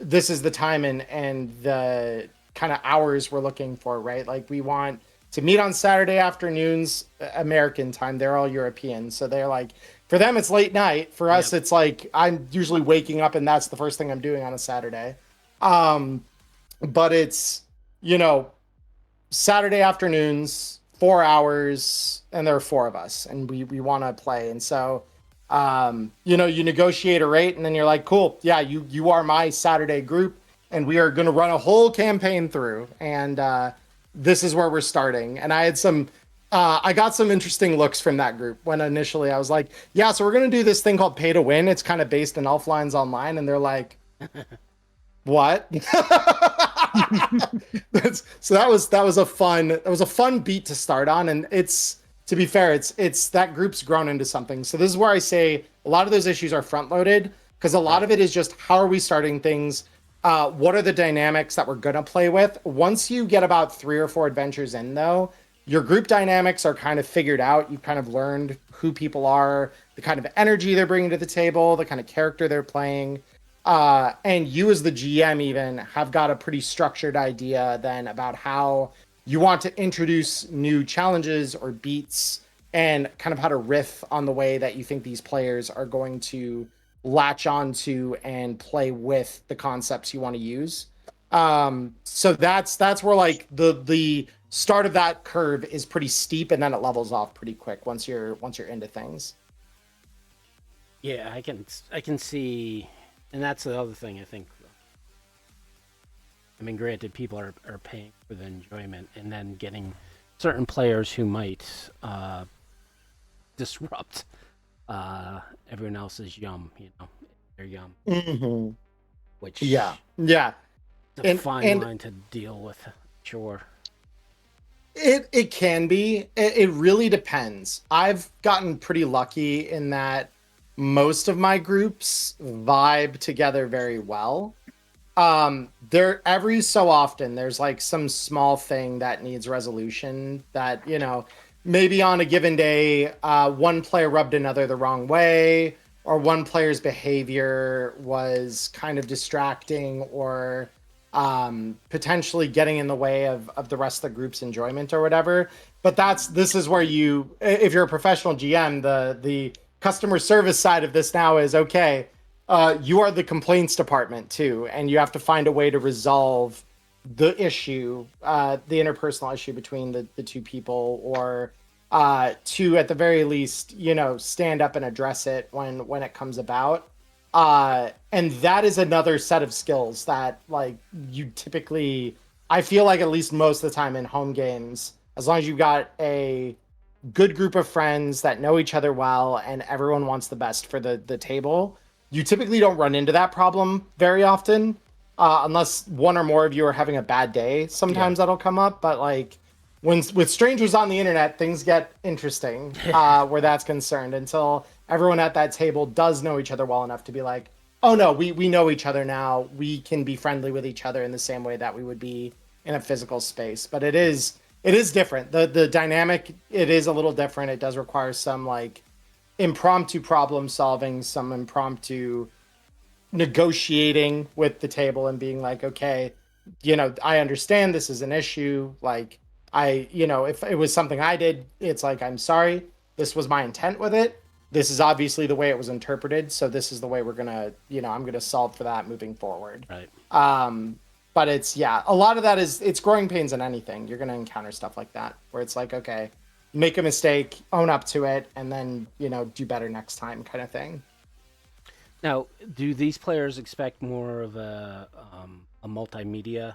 This is the time and the kind of hours we're looking for, right? Like we want to meet on Saturday afternoons, American time. They're all European, so they're like, for them, it's late night. For us, It's like I'm usually waking up and that's the first thing I'm doing on a Saturday. But it's, you know, Saturday afternoons, 4 hours, and there are 4 of us, and we want to play. And so, you know, you negotiate a rate, and then you're like, cool, yeah, you are my Saturday group, and we are going to run a whole campaign through. And this is where we're starting. And I had some... I got some interesting looks from that group when initially I was like, yeah, so we're going to do this thing called pay to win. It's kind of based in Elf Lines Online. And they're like, what? So that was a fun beat to start on. And it's, to be fair, it's that group's grown into something. So this is where I say a lot of those issues are front loaded, because a lot of it is just, how are we starting things? What are the dynamics that we're going to play with? Once you get about 3 or 4 adventures in though, your group dynamics are kind of figured out. You've kind of learned who people are, the kind of energy they're bringing to the table, the kind of character they're playing. And you as the GM even have got a pretty structured idea then about how you want to introduce new challenges or beats, and kind of how to riff on the way that you think these players are going to latch onto and play with the concepts you want to use. So that's where like the start of that curve is pretty steep, and then it levels off pretty quick once you're into things. Yeah, I can see, and that's the other thing I think. I mean, granted, people are paying for the enjoyment, and then getting certain players who might disrupt everyone else's yum, you know, their yum. Mm-hmm. Which yeah, it's a fine line to deal with. Sure. It can be. It really depends. I've gotten pretty lucky in that most of my groups vibe together very well. There every so often there's like some small thing that needs resolution that, you know, maybe on a given day, one player rubbed another the wrong way, or one player's behavior was kind of distracting, or potentially getting in the way of the rest of the group's enjoyment or whatever. But this is where if you're a professional GM, the customer service side of this now is okay. You are the complaints department too, and you have to find a way to resolve the issue, the interpersonal issue between the two people, or to at the very least, stand up and address it when it comes about. And that is another set of skills that like you typically, I feel like at least most of the time in home games, as long as you've got a good group of friends that know each other well and everyone wants the best for the table, you typically don't run into that problem very often, unless one or more of you are having a bad day. Sometimes that'll come up, but like with strangers on the internet, things get interesting where that's concerned, until everyone at that table does know each other well enough to be like, oh no, we know each other now. We can be friendly with each other in the same way that we would be in a physical space. But it is different. The dynamic, it is a little different. It does require some like impromptu problem solving, some impromptu negotiating with the table and being like, okay, I understand this is an issue. Like if it was something I did, it's like, I'm sorry, this was my intent with it. This is obviously the way it was interpreted. So this is the way we're going to, I'm going to solve for that moving forward. Right. But it's, a lot of that it's growing pains in anything. You're going to encounter stuff like that where it's like, okay, make a mistake, own up to it, and then, do better next time kind of thing. Now, do these players expect more of a multimedia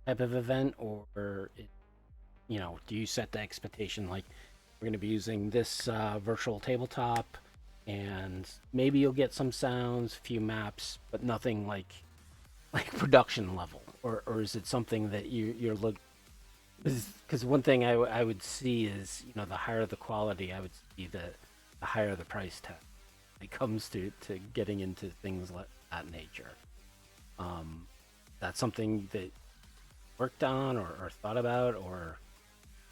type of event, or do you set the expectation like we're going to be using this virtual tabletop, and maybe you'll get some sounds, a few maps, but nothing like production level, or is it something that you're because one thing I would see is the higher the quality, I would see the higher the price tag. It comes to getting into things like that nature. That's something that worked on or thought about, or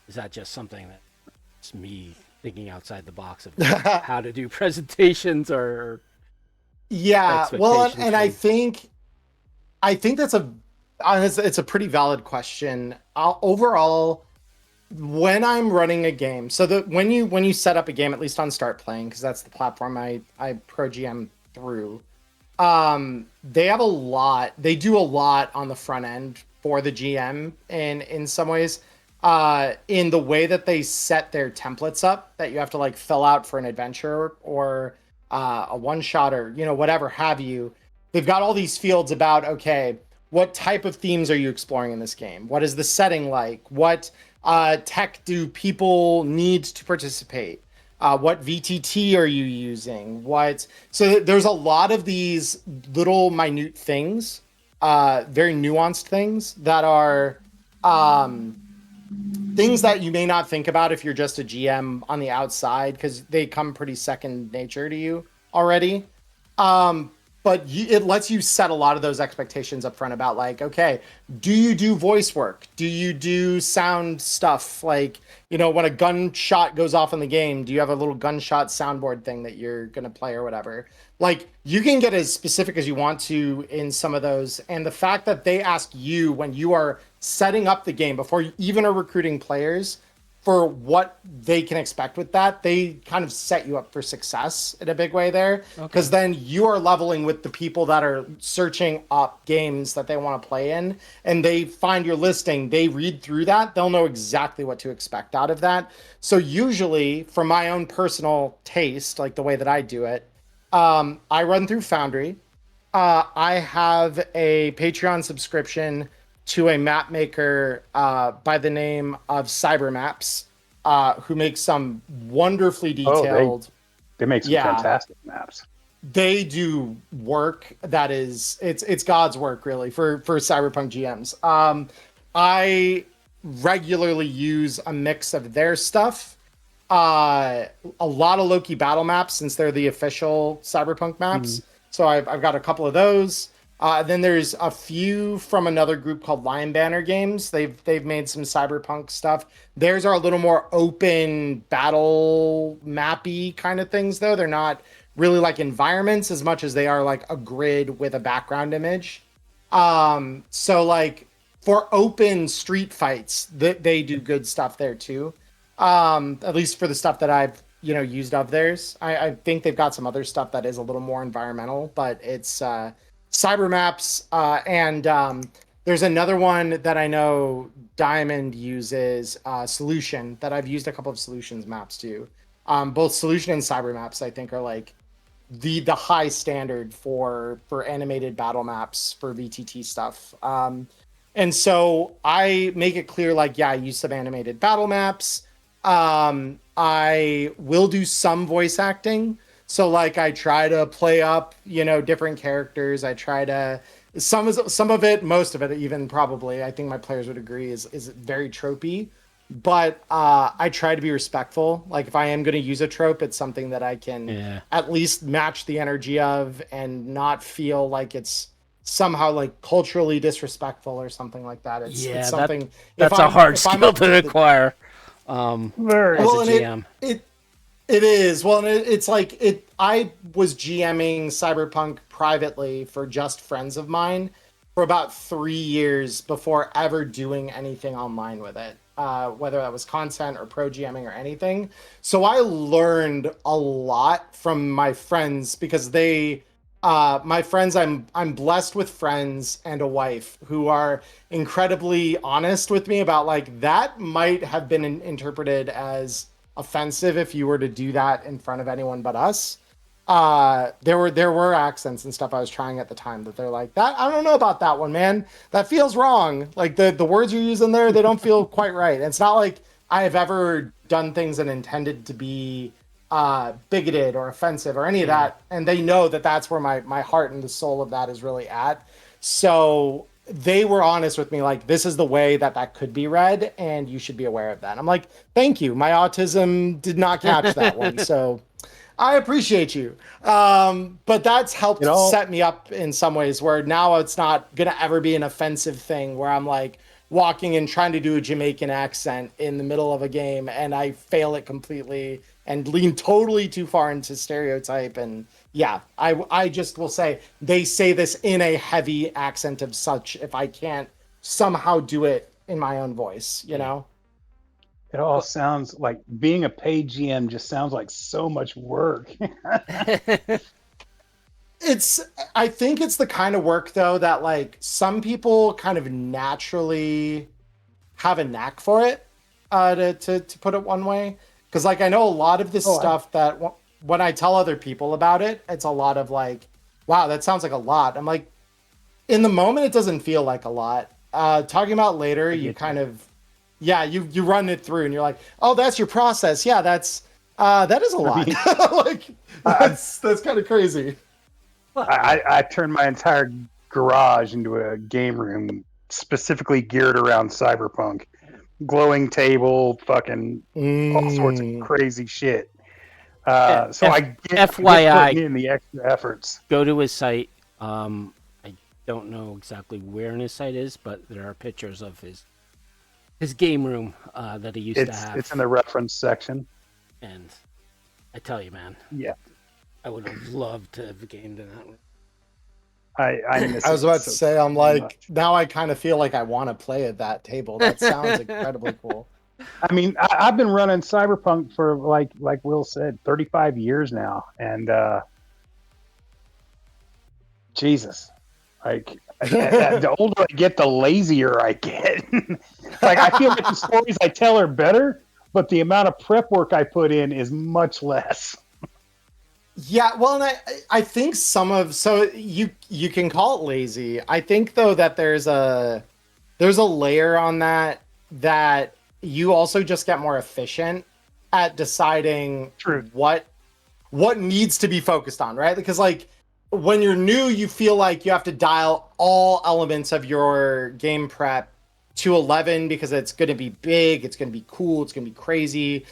is that just something that's me thinking outside the box of how to do presentations or well, and I think that's it's a pretty valid question. Overall, when I'm running a game, so that when you set up a game, at least on Start Playing, because that's the platform I pro GM through, they do a lot on the front end for the GM in some ways, in the way that they set their templates up that you have to like fill out for an adventure or a one shot or whatever have you. They've got all these fields about, okay, what type of themes are you exploring in this game? What is the setting like? What tech do people need to participate? What VTT are you using? So there's a lot of these little minute things, very nuanced things that are things that you may not think about if you're just a GM on the outside, because they come pretty second nature to you already. But it lets you set a lot of those expectations up front about like, okay, do you do voice work? Do you do sound stuff? Like, when a gunshot goes off in the game, do you have a little gunshot soundboard thing that you're going to play or whatever? Like, you can get as specific as you want to in some of those. And the fact that they ask you when you are setting up the game, before you even are recruiting players, for what they can expect with that, they kind of set you up for success in a big way there. Because then you are leveling with the people that are searching up games that they want to play in, and they find your listing, they read through that, they'll know exactly what to expect out of that. So usually, for my own personal taste, like the way that I do it, I run through Foundry. I have a Patreon subscription to a map maker by the name of Cybermaps, who makes some wonderfully detailed. They make some fantastic maps. They do work that is it's God's work really for Cyberpunk GMs. I regularly use a mix of their stuff, a lot of Loki battle maps since they're the official Cyberpunk maps. So I've got a couple of those. Then there's a few from another group called Lion Banner Games. They've made some Cyberpunk stuff. Theirs are a little more open battle mappy kind of things, though. They're not really like environments as much as they are like a grid with a background image. So like for open street fights, they do good stuff there too. At least for the stuff that I've used of theirs. I think they've got some other stuff that is a little more environmental, but it's cyber maps, and there's another one that I know Diamond uses, Solution, that I've used a couple of Solutions maps too. Both Solution and cyber maps I think are like the high standard for animated battle maps for VTT stuff. And so I make it clear, like, yeah, I use some animated battle maps. I will do some voice acting. So like I try to play up, different characters. I try to some of it, most of it, even probably, I think my players would agree is very tropey. But I try to be respectful. Like if I am going to use a trope, it's something that I can at least match the energy of and not feel like it's somehow like culturally disrespectful or something like that. It's something that's a hard skill to acquire. Very. As a GM. It is. Well, and it's like I was GMing Cyberpunk privately for just friends of mine for about 3 years before ever doing anything online with it, whether that was content or pro GMing or anything. So I learned a lot from my friends because my friends, I'm blessed with friends and a wife who are incredibly honest with me about like that might have been interpreted as offensive if you were to do that in front of anyone but us. There were accents and stuff I was trying at the time that they're like, that I don't know about that one, man. That feels wrong. Like the words you're using there, they don't feel quite right. And it's not like I have ever done things and intended to be bigoted or offensive or any of that, and they know that that's where my heart and the soul of that is really at. So they were honest with me, like, this is the way that could be read and you should be aware of that. I'm like, thank you, my autism did not catch that one, so I appreciate you. But that's helped set me up in some ways where now it's not gonna ever be an offensive thing where I'm like walking and trying to do a Jamaican accent in the middle of a game and I fail it completely and lean totally too far into stereotype. And yeah, I just will say they say this in a heavy accent of such if I can't somehow do it in my own voice, It all sounds like being a paid GM just sounds like so much work. I think it's the kind of work though that like some people kind of naturally have a knack for it, to put it one way. Because like I know a lot of this stuff that when I tell other people about it, it's a lot of like, wow, that sounds like a lot. I'm like, in the moment, it doesn't feel like a lot. Talking about later, you kind of, you run it through and you're like, oh, that's your process. Yeah, that is a lot. Like that's kind of crazy. I turned my entire garage into a game room specifically geared around Cyberpunk. Glowing table, fucking all sorts of crazy shit. So I get putting in the extra efforts. Go to his site. I don't know exactly where in his site is, but there are pictures of his game room that he used to have. It's in the reference section. And I tell you, man. Yeah. I would have loved to have gamed in that one. I miss I was about to say, I'm like, much. Now I kind of feel like I want to play at that table. That sounds incredibly cool. I mean, I've been running Cyberpunk for like Will said, 35 years now, and Jesus, like the older I get, the lazier I get. Like I feel like the stories I tell are better, but the amount of prep work I put in is much less. Yeah, well, and I think so you can call it lazy. I think though that there's a layer on that you also just get more efficient at deciding what needs to be focused on, right? Because like when you're new, you feel like you have to dial all elements of your game prep to 11 because it's going to be big, it's going to be cool, it's going to be crazy.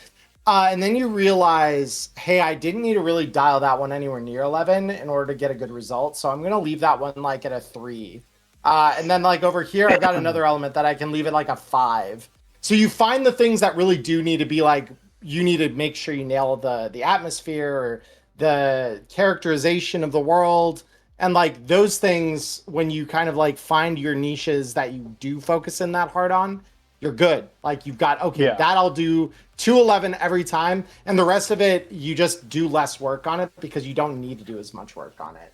And then you realize, hey, I didn't need to really dial that one anywhere near 11 in order to get a good result. So I'm going to leave that one like at a 3. And then like over here, I've got another element that I can leave it like a 5. So you find the things that really do need to be like, you need to make sure you nail the atmosphere or the characterization of the world. And like those things, when you kind of like find your niches that you do focus in that hard on, you're good. Like you've got, okay, Yeah. that I'll do 211 every time. And the rest of it, you just do less work on it because you don't need to do as much work on it.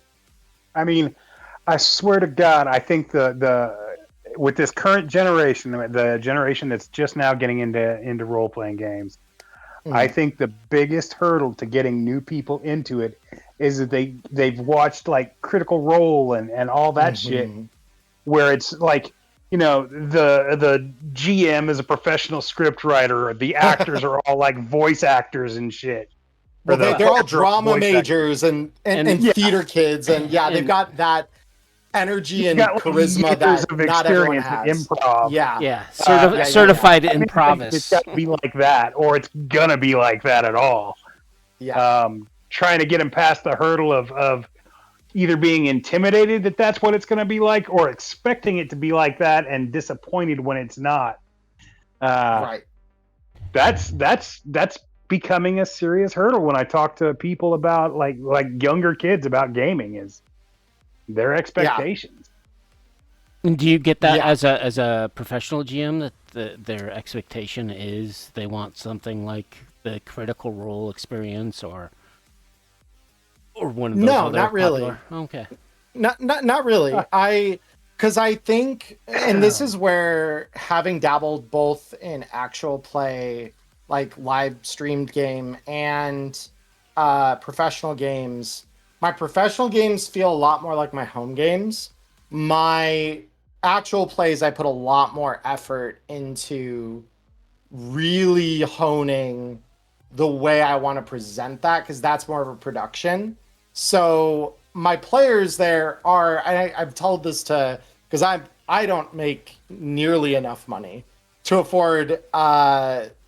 I mean, I swear to God, I think the with this current generation, the generation that's just now getting into role playing games, I think the biggest hurdle to getting new people into it is that they've watched like Critical Role and all that shit, where it's like, you know, the GM is a professional script writer, the actors are all like voice actors and shit. Well, they're all Character drama voice majors and yeah. theater kids. And yeah, they've And- got that energy You've and got like charisma years that of not everyone experience in has. improv. Yeah. Yeah, yeah. certified It's improvis. got to be like that, or it's gonna be like that at all. Yeah. Trying to get them past the hurdle of either being intimidated that that's what it's going to be like, or expecting it to be like that and disappointed when it's not. Right. That's becoming a serious hurdle when I talk to people about like younger kids about gaming, is their expectations. And do you get that Yeah. as a professional GM that their expectation is they want something like the Critical Role experience or one of those No, other not really. popular? Okay. Not really. Because I think, and this is where having dabbled both in actual play, like live streamed game, and professional games, my professional games feel a lot more like my home games. My actual plays, I put a lot more effort into really honing the way I want to present that, because that's more of a production. So my players there are, and I've told this to, because I don't make nearly enough money to afford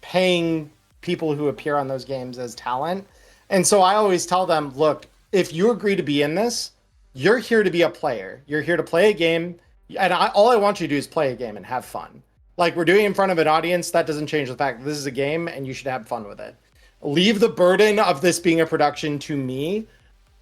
paying people who appear on those games as talent. And so I always tell them, look, if you agree to be in this, you're here to be a player. You're here to play a game. And all I want you to do is play a game and have fun. Like we're doing in front of an audience, that doesn't change the fact that this is a game and you should have fun with it. Leave the burden of this being a production to me.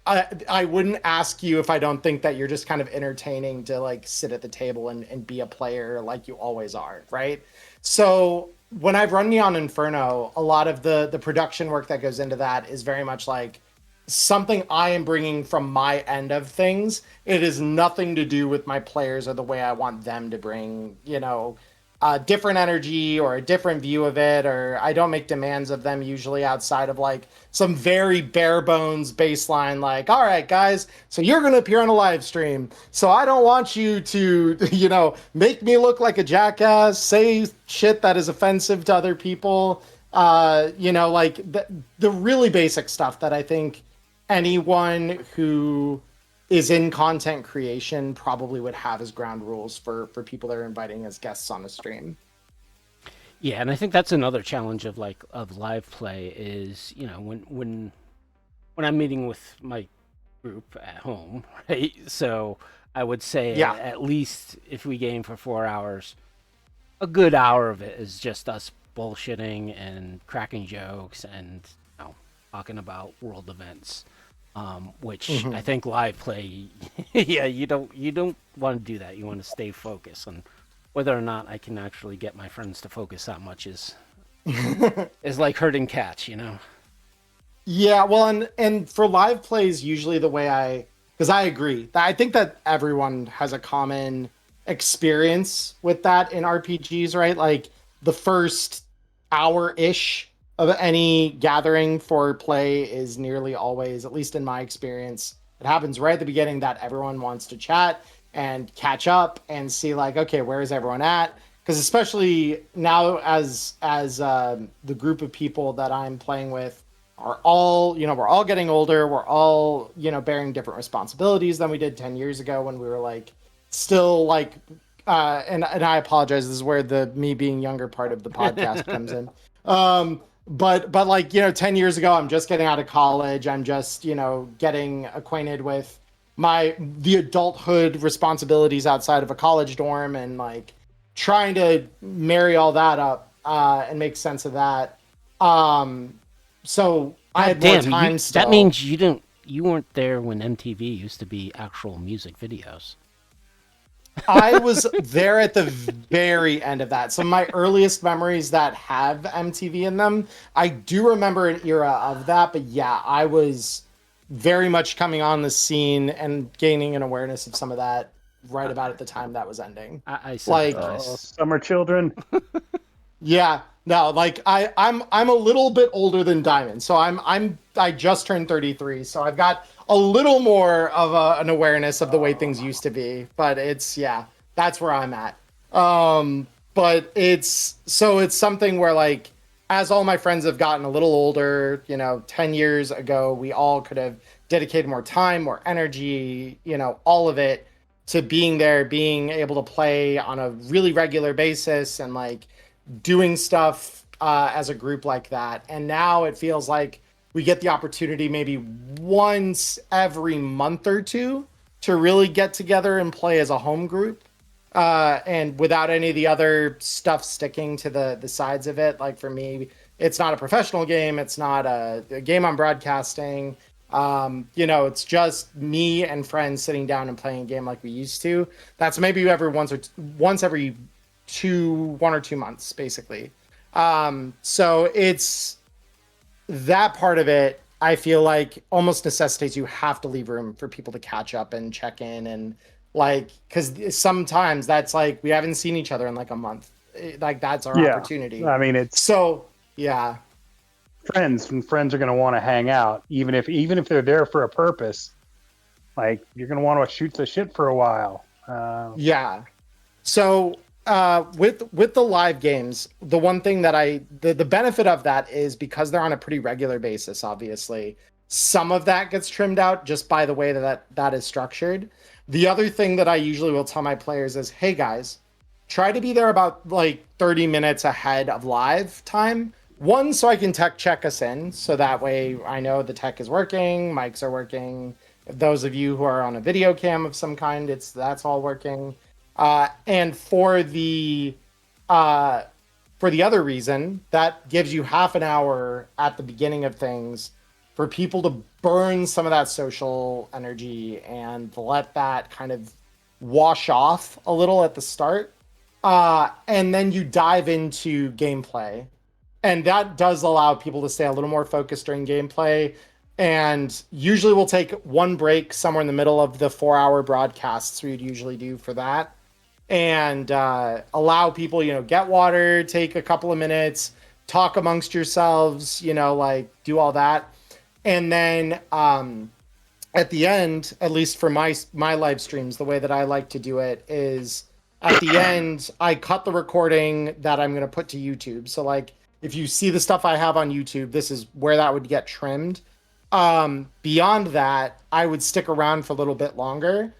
I wouldn't ask you if I don't think that you're just kind of entertaining to like sit at the table and be a player like you always are, right? So when I've run Neon Inferno, a lot of the production work that goes into that is very much like something I am bringing from my end of things. It is nothing to do with my players or the way I want them to bring, you know, a different energy or a different view of it, or I don't make demands of them usually outside of like some very bare bones baseline, like, all right, guys, so you're going to appear on a live stream. So I don't want you to, you know, make me look like a jackass, say shit that is offensive to other people. You know, like the really basic stuff that I think anyone who is in content creation probably would have as ground rules for people that are inviting as guests on a stream. Yeah, and I think that's another challenge of live play is, you know, when I'm meeting with my group at home, right? So I would say at least if we game for 4 hours, a good hour of it is just us bullshitting and cracking jokes and, you know, talking about world events. Which I think live play, yeah, you don't want to do that. You want to stay focused, and whether or not I can actually get my friends to focus that much is like herding cats, you know. Yeah, well, and for live plays, usually the way because I agree, I think that everyone has a common experience with that in RPGs, right? Like the first hour-ish of any gathering for play is nearly always, at least in my experience, it happens right at the beginning that everyone wants to chat and catch up and see like, okay, where is everyone at? Because especially now as the group of people that I'm playing with are all, you know, we're all getting older. We're all, you know, bearing different responsibilities than we did 10 years ago when we were like still like, and I apologize. This is where the me being younger part of the podcast comes in. But like, you know, 10 years ago, I'm just getting out of college. I'm just, you know, getting acquainted with the adulthood responsibilities outside of a college dorm and like trying to marry all that up and make sense of that. So I had more time still. That means you don't you weren't there when MTV used to be actual music videos. I was there at the very end of that. Some of my earliest memories that have MTV in them, I do remember an era of that. But yeah, I was very much coming on the scene and gaining an awareness of some of that right about at the time that was ending. I Like, sympathize. Summer children. yeah, no, like I'm a little bit older than Diamond, so I just turned 33, so I've got a little more of an awareness of the way things used to be. But it's yeah, that's where I'm at. But it's something where like as all my friends have gotten a little older, 10 years ago, we all could have dedicated more time, more energy, all of it to being there, being able to play on a really regular basis and like doing stuff as a group like that. And now it feels like we get the opportunity maybe once every month or two to really get together and play as a home group. And without any of the other stuff sticking to the sides of it. Like for me, it's not a professional game. It's not a game I'm broadcasting. It's just me and friends sitting down and playing a game like we used to. That's maybe once every 1 or 2 months, basically. So it's that part of it. I feel like almost necessitates you have to leave room for people to catch up and check in and like, because sometimes that's like we haven't seen each other in like a month. Like that's our opportunity. I mean, it's so yeah. friends, and friends are going to want to hang out, even if they're there for a purpose. Like you're going to want to shoot the shit for a while. Yeah. So with the live games, the one thing that the benefit of that is because they're on a pretty regular basis, obviously, some of that gets trimmed out just by the way that is structured. The other thing that I usually will tell my players is, hey guys, try to be there about like 30 minutes ahead of live time. One, so I can tech check us in, so that way I know the tech is working, mics are working. Those of you who are on a video cam of some kind, that's all working. And for the other reason, that gives you half an hour at the beginning of things for people to burn some of that social energy and let that kind of wash off a little at the start. And then you dive into gameplay. And that does allow people to stay a little more focused during gameplay. And usually we'll take one break somewhere in the middle of the 4-hour broadcasts we'd usually do for that. And allow people, get water, take a couple of minutes, talk amongst yourselves, like do all that. And then at the end, at least for my live streams, the way that I like to do it is at the end, I cut the recording that I'm going to put to YouTube. So like, if you see the stuff I have on YouTube, this is where that would get trimmed. Beyond that, I would stick around for a little bit longer,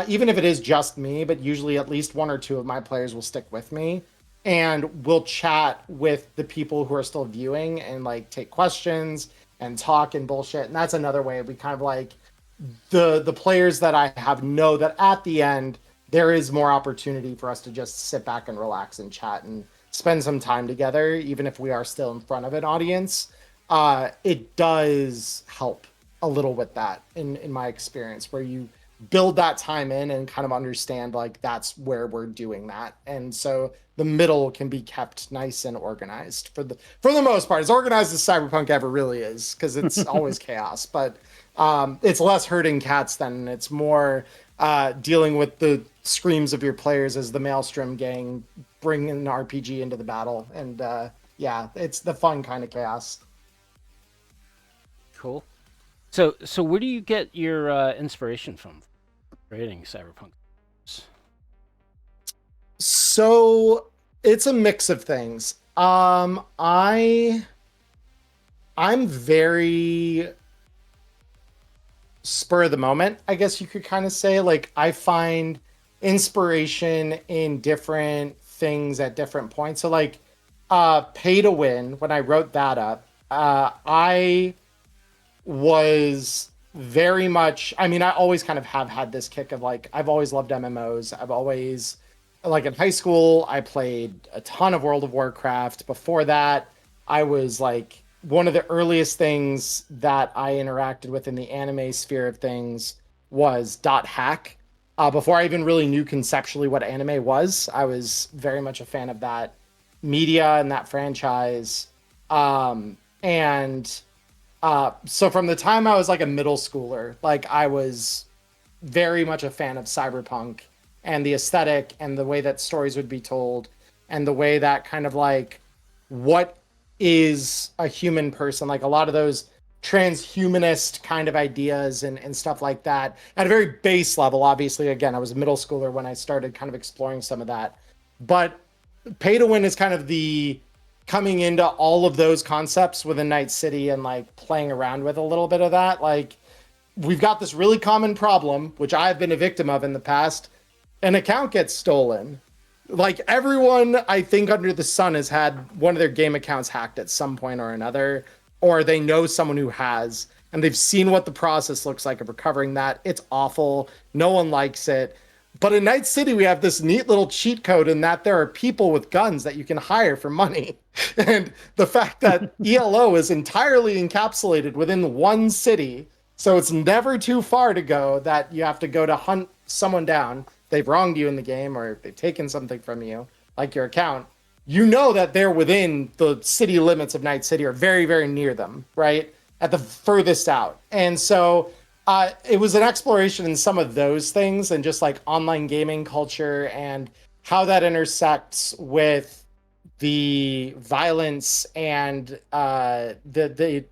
even if it is just me, but usually at least 1 or 2 of my players will stick with me and we'll chat with the people who are still viewing and like take questions and talk and bullshit. And that's another way we kind of like the players that I have know that at the end, there is more opportunity for us to just sit back and relax and chat and spend some time together, even if we are still in front of an audience. It does help a little with that in my experience, where you build that time in and kind of understand like that's where we're doing that. And so the middle can be kept nice and organized for the most part, as organized as Cyberpunk ever really is, because it's always chaos, but it's less herding cats than it's more dealing with the screams of your players as the Maelstrom gang bring an RPG into the battle. And yeah, it's the fun kind of chaos. Cool. So where do you get your inspiration from creating Cyberpunk? So it's a mix of things. I'm very spur of the moment, I guess you could kind of say. Like I find inspiration in different things at different points. So like Pay to Win, when I wrote that up, I was very much, I mean, I always kind of have had this kick of like, I've always loved MMOs. I've always, like in high school, I played a ton of World of Warcraft. Before that, I was like one of the earliest things that I interacted with in the anime sphere of things was dot hack. Before I even really knew conceptually what anime was, I was very much a fan of that media and that franchise. And so from the time I was like a middle schooler, like I was very much a fan of Cyberpunk and the aesthetic and the way that stories would be told and the way that kind of like what is a human person, like a lot of those transhumanist kind of ideas and stuff like that at a very base level. Obviously, again, I was a middle schooler when I started kind of exploring some of that, but pay to win is kind of the coming into all of those concepts within Night City and like playing around with a little bit of that. Like we've got this really common problem, which I've been a victim of in the past. An account gets stolen. Like everyone, I think, under the sun has had one of their game accounts hacked at some point or another, or they know someone who has, and they've seen what the process looks like of recovering that. It's awful. No one likes it. But in Night City, we have this neat little cheat code in that there are people with guns that you can hire for money. And the fact that ELO is entirely encapsulated within one city, so it's never too far to go that you have to go to hunt someone down. They've wronged you in the game or they've taken something from you, like your account. You know that they're within the city limits of Night City or very, very near them, right? At the furthest out. And so it was an exploration in some of those things and just like online gaming culture and how that intersects with the violence and the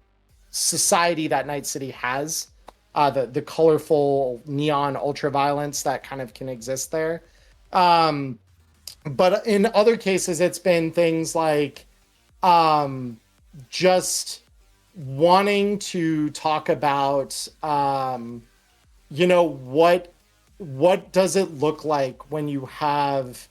society that Night City has, the colorful neon ultra violence that kind of can exist there. But in other cases, it's been things like just wanting to talk about, what does it look like when you have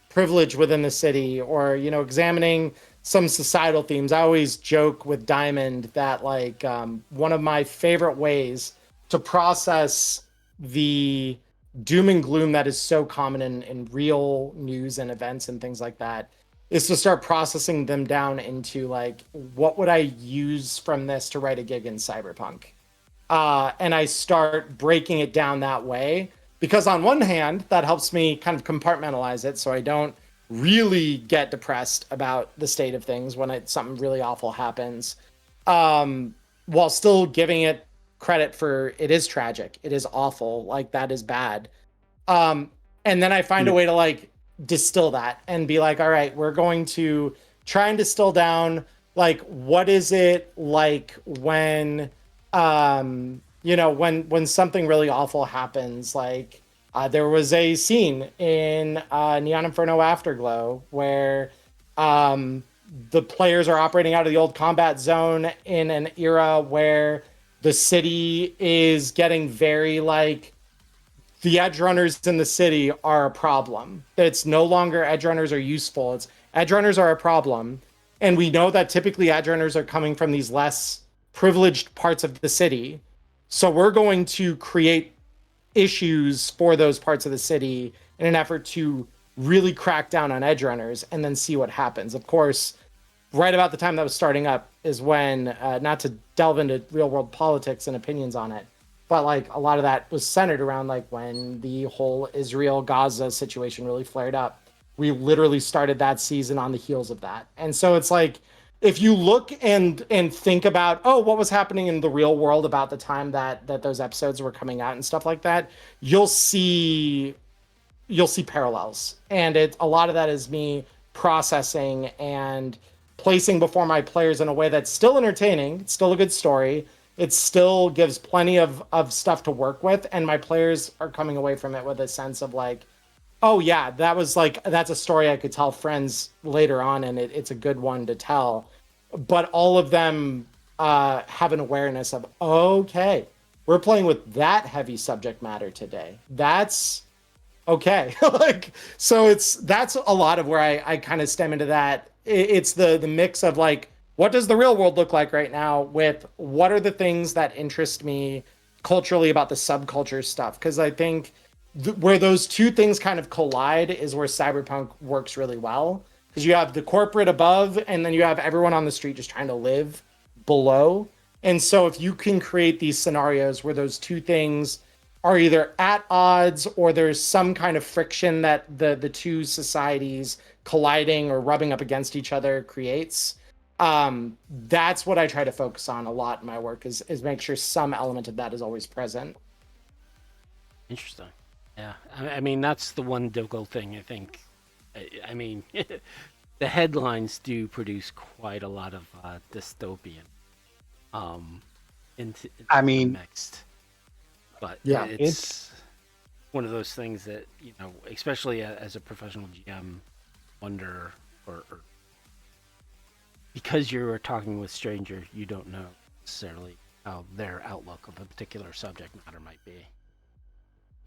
privilege within the city, or, examining some societal themes. I always joke with Diamond that like one of my favorite ways to process the doom and gloom that is so common in real news and events and things like that is to start processing them down into like, what would I use from this to write a gig in Cyberpunk? And I start breaking it down that way, because on one hand, that helps me kind of compartmentalize it so I don't really get depressed about the state of things when something really awful happens, while still giving it credit for it is tragic, it is awful, like that is bad. And then I find a way to like distill that and be like, all right, we're going to try and distill down like what is it like when when something really awful happens. Like there was a scene in Neon Inferno Afterglow where the players are operating out of the old combat zone in an era where the city is getting very like, the edgerunners in the city are a problem. It's no longer edgerunners are useful. It's edgerunners are a problem. And we know that typically edgerunners are coming from these less privileged parts of the city. So we're going to create issues for those parts of the city in an effort to really crack down on edgerunners and then see what happens. Of course, right about the time that was starting up is when, not to delve into real world politics and opinions on it, but like a lot of that was centered around like when the whole Israel-Gaza situation really flared up. We literally started that season on the heels of that. And so it's like, if you look and think about, what was happening in the real world about the time that those episodes were coming out and stuff like that, you'll see parallels. And a lot of that is me processing and placing before my players in a way that's still entertaining. It's still a good story. It still gives plenty of stuff to work with. And my players are coming away from it with a sense of like, oh yeah, that's a story I could tell friends later on. And it's a good one to tell. But all of them have an awareness of, okay, we're playing with that heavy subject matter today. That's okay. That's a lot of where I kind of stem into that. It's the mix of like, what does the real world look like right now with what are the things that interest me culturally about the subculture stuff? Because I think where those two things kind of collide is where Cyberpunk works really well. because you have the corporate above, and then you have everyone on the street just trying to live below. And so if you can create these scenarios where those two things are either at odds or there's some kind of friction that the two societies colliding or rubbing up against each other creates, that's what I try to focus on a lot in my work, is make sure some element of that is always present. Interesting. Yeah, I mean that's the one difficult thing I think. I mean, the headlines do produce quite a lot of dystopian, into I mean, mixed, but Yeah, it's one of those things that especially as a professional GM, wonder or because you're talking with strangers, you don't know necessarily how their outlook of a particular subject matter might be.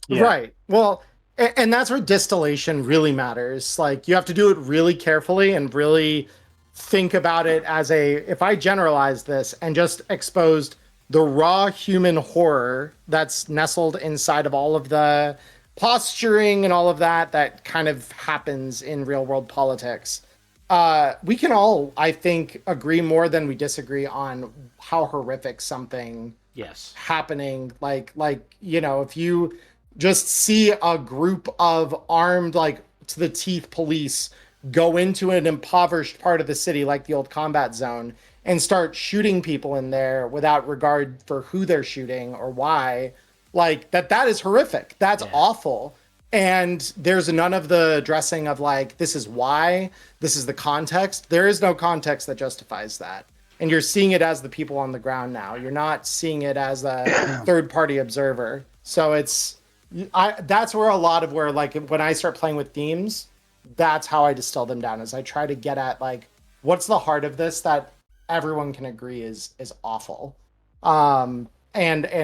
yeah. Right. Well, and that's where distillation really matters. Like, you have to do it really carefully and really think about it as if I generalize this and just exposed the raw human horror that's nestled inside of all of the posturing and all of that kind of happens in real world politics. We can all, I think, agree more than we disagree on how horrific something Yes. happening. Like, if you just see a group of armed, like to the teeth police go into an impoverished part of the city, like the old combat zone, and start shooting people in there without regard for who they're shooting or why, like that is horrific. That's awful. And there's none of the dressing of like, this is why, this is the context. There is no context that justifies that. And you're seeing it as the people on the ground now. You're not seeing it as a third party observer. So that's where a lot of like when I start playing with themes, that's how I distill them down, is I try to get at like, what's the heart of this that everyone can agree is awful. And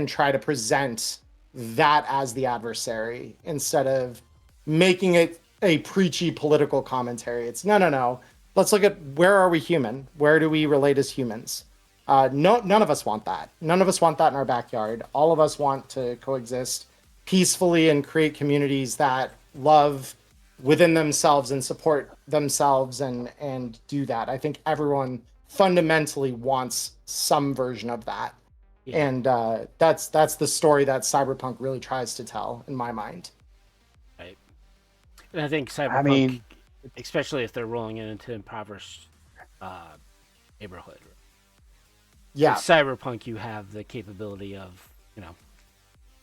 try to present that as the adversary instead of making it a preachy political commentary. It's no. Let's look at, where are we human? Where do we relate as humans? None of us want that. None of us want that in our backyard. All of us want to coexist peacefully and create communities that love within themselves and support themselves and do that. I think everyone fundamentally wants some version of that. Yeah. And that's the story that Cyberpunk really tries to tell, in my mind. Right. And I think Cyberpunk, especially if they're rolling it into impoverished neighborhood. Yeah. With Cyberpunk, you have the capability of,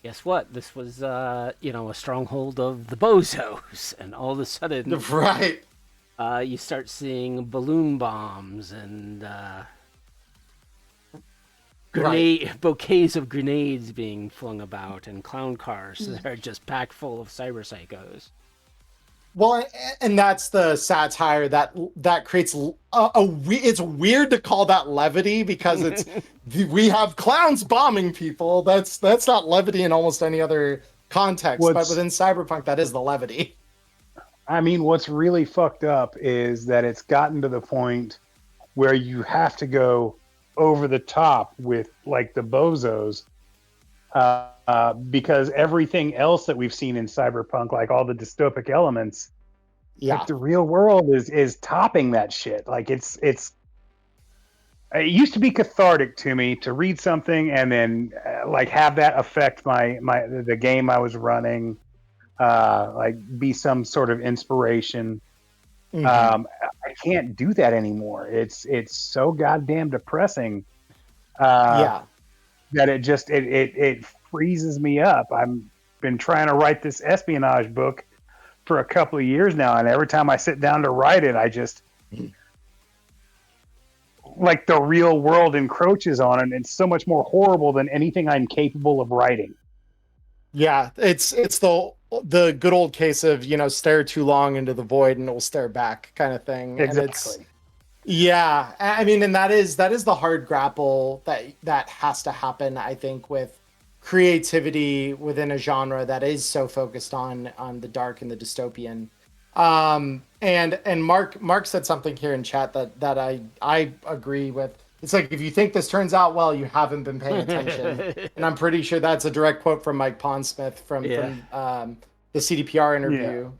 guess what? This was, a stronghold of the bozos. And all of a sudden, right, you start seeing balloon bombs and bouquets of grenades being flung about, and clown cars that are just packed full of cyber psychos. Well, and that's the satire that creates it's weird to call that levity, because it's we have clowns bombing people. That's not levity in almost any other context, but within Cyberpunk, that is the levity. I mean, what's really fucked up is that it's gotten to the point where you have to go over the top with like the bozos, because everything else that we've seen in Cyberpunk, like all the dystopic elements, like the real world is topping that shit. Like it used to be cathartic to me to read something and then like have that affect the game I was running, like be some sort of inspiration. I can't do that anymore. It's so goddamn depressing. That it freezes me up. I've been trying to write this espionage book for a couple of years now, and every time I sit down to write it, I just like the real world encroaches on it, and it's so much more horrible than anything I'm capable of writing. Yeah, it's the good old case of, stare too long into the void and it will stare back kind of thing. Exactly. And I mean, and that is the hard grapple that has to happen, I think, with creativity within a genre that is so focused on the dark and the dystopian. And Mark said something here in chat that I agree with. It's like, if you think this turns out well, you haven't been paying attention. And I'm pretty sure that's a direct quote from Mike Pondsmith from the CDPR interview.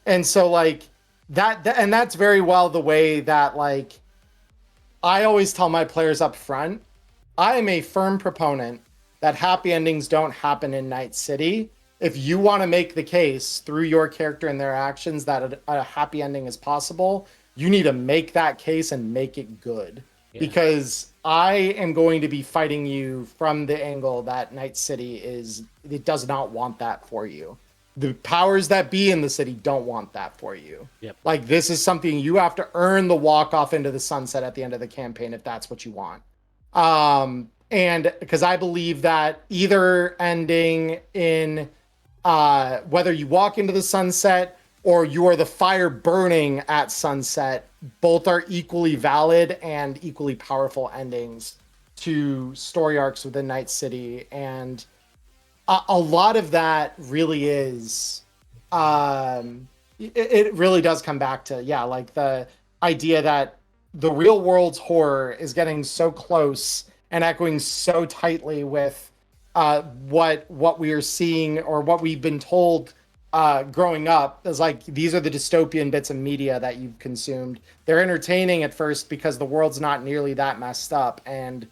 And so, like, and that's very well the way that, like, I always tell my players up front, I am a firm proponent that happy endings don't happen in Night City. If you want to make the case through your character and their actions that a happy ending is possible, you need to make that case and make it good. Yeah. Because I am going to be fighting you from the angle that Night City it does not want that for you. The powers that be in the city don't want that for you. Yep. Like, this is something you have to earn the walk off into the sunset at the end of the campaign if that's what you want. And because I believe that either ending in whether you walk into the sunset or you are the fire burning at sunset, both are equally valid and equally powerful endings to story arcs within Night City. And a lot of that really is, it really does come back to, like the idea that the real world's horror is getting so close and echoing so tightly with what we are seeing or what we've been told growing up. Is like, these are the dystopian bits of media that you've consumed. They're entertaining at first because the world's not nearly that messed up. And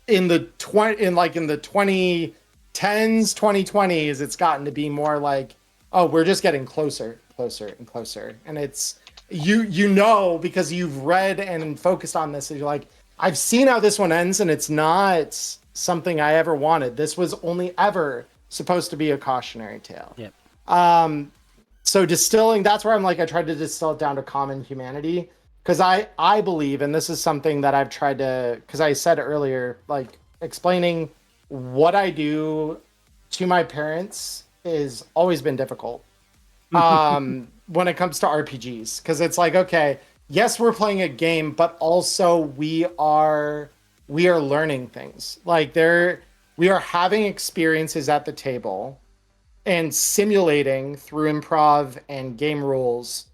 in the 2010s, 2020s, it's gotten to be more like, oh, we're just getting closer and closer. And it's, because you've read and focused on this, and you're like, I've seen how this one ends, and it's not something I ever wanted. This was only ever supposed to be a cautionary tale. Yep. So distilling, that's where I'm like, I tried to distill it down to common humanity, because I believe, and this is something that I've tried to, because I said earlier, like, explaining what I do to my parents is always been difficult when it comes to RPGs, because it's like, okay, yes, we're playing a game, but also we are learning things. Like, we are having experiences at the table and simulating through improv and game rules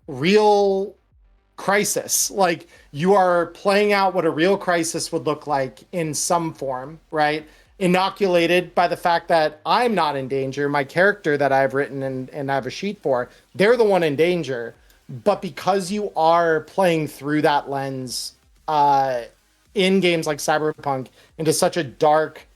real crisis. Like, you are playing out what a real crisis would look like in some form, right? Inoculated by the fact that I'm not in danger. My character that I've written and I have a sheet for, they're the one in danger. But because you are playing through that lens in games like Cyberpunk into such a dark,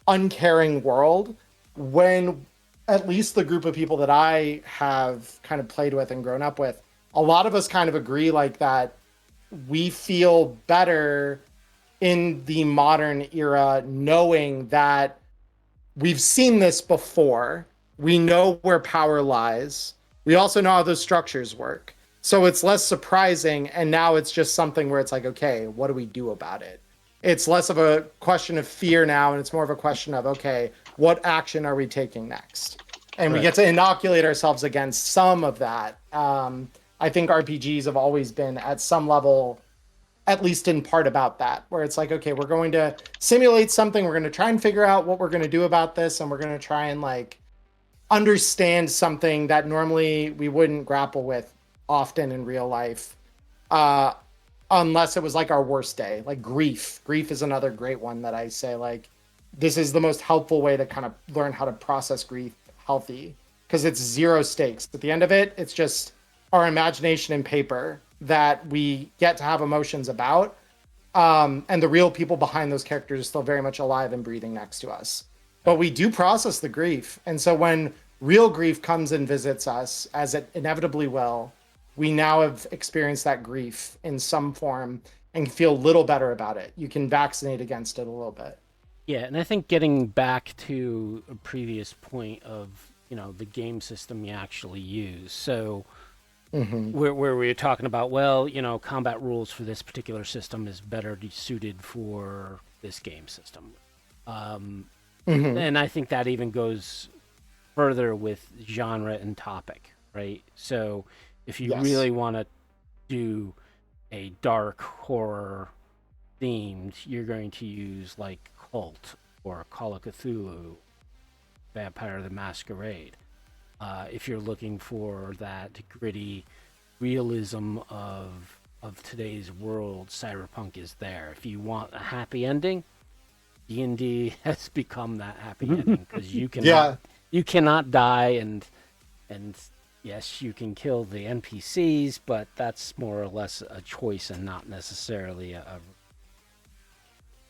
uncaring world, when at least the group of people that I have kind of played with and grown up with, a lot of us kind of agree like that we feel better in the modern era knowing that we've seen this before. We know where power lies. We also know how those structures work. So it's less surprising. And now it's just something where it's like, okay, what do we do about it? It's less of a question of fear now. And it's more of a question of, okay, what action are we taking next? And we get to inoculate ourselves against some of that. I think RPGs have always been at some level, at least in part, about that, where it's like, okay, we're going to simulate something. We're going to try and figure out what we're going to do about this. And we're going to try and like understand something that normally we wouldn't grapple with often in real life, unless it was like our worst day. Like grief is another great one that I say, like, this is the most helpful way to kind of learn how to process grief healthy, because it's zero stakes. At the end of it, it's just our imagination and paper that we get to have emotions about, and the real people behind those characters are still very much alive and breathing next to us. But we do process the grief. And so when real grief comes and visits us, as it inevitably will, we now have experienced that grief in some form and feel a little better about it. You can vaccinate against it a little bit. Yeah, and I think getting back to a previous point of, the game system you actually use. So where we were talking about, well, combat rules for this particular system is better suited for this game system. And I think that even goes further with genre and topic, right? So if you really want to do a dark horror themed, you're going to use like Cult or Call of Cthulhu, Vampire the Masquerade. If you're looking for that gritty realism of today's world, Cyberpunk is there. If you want a happy ending, D&D has become that happy ending, because you cannot die and yes, you can kill the NPCs, but that's more or less a choice and not necessarily a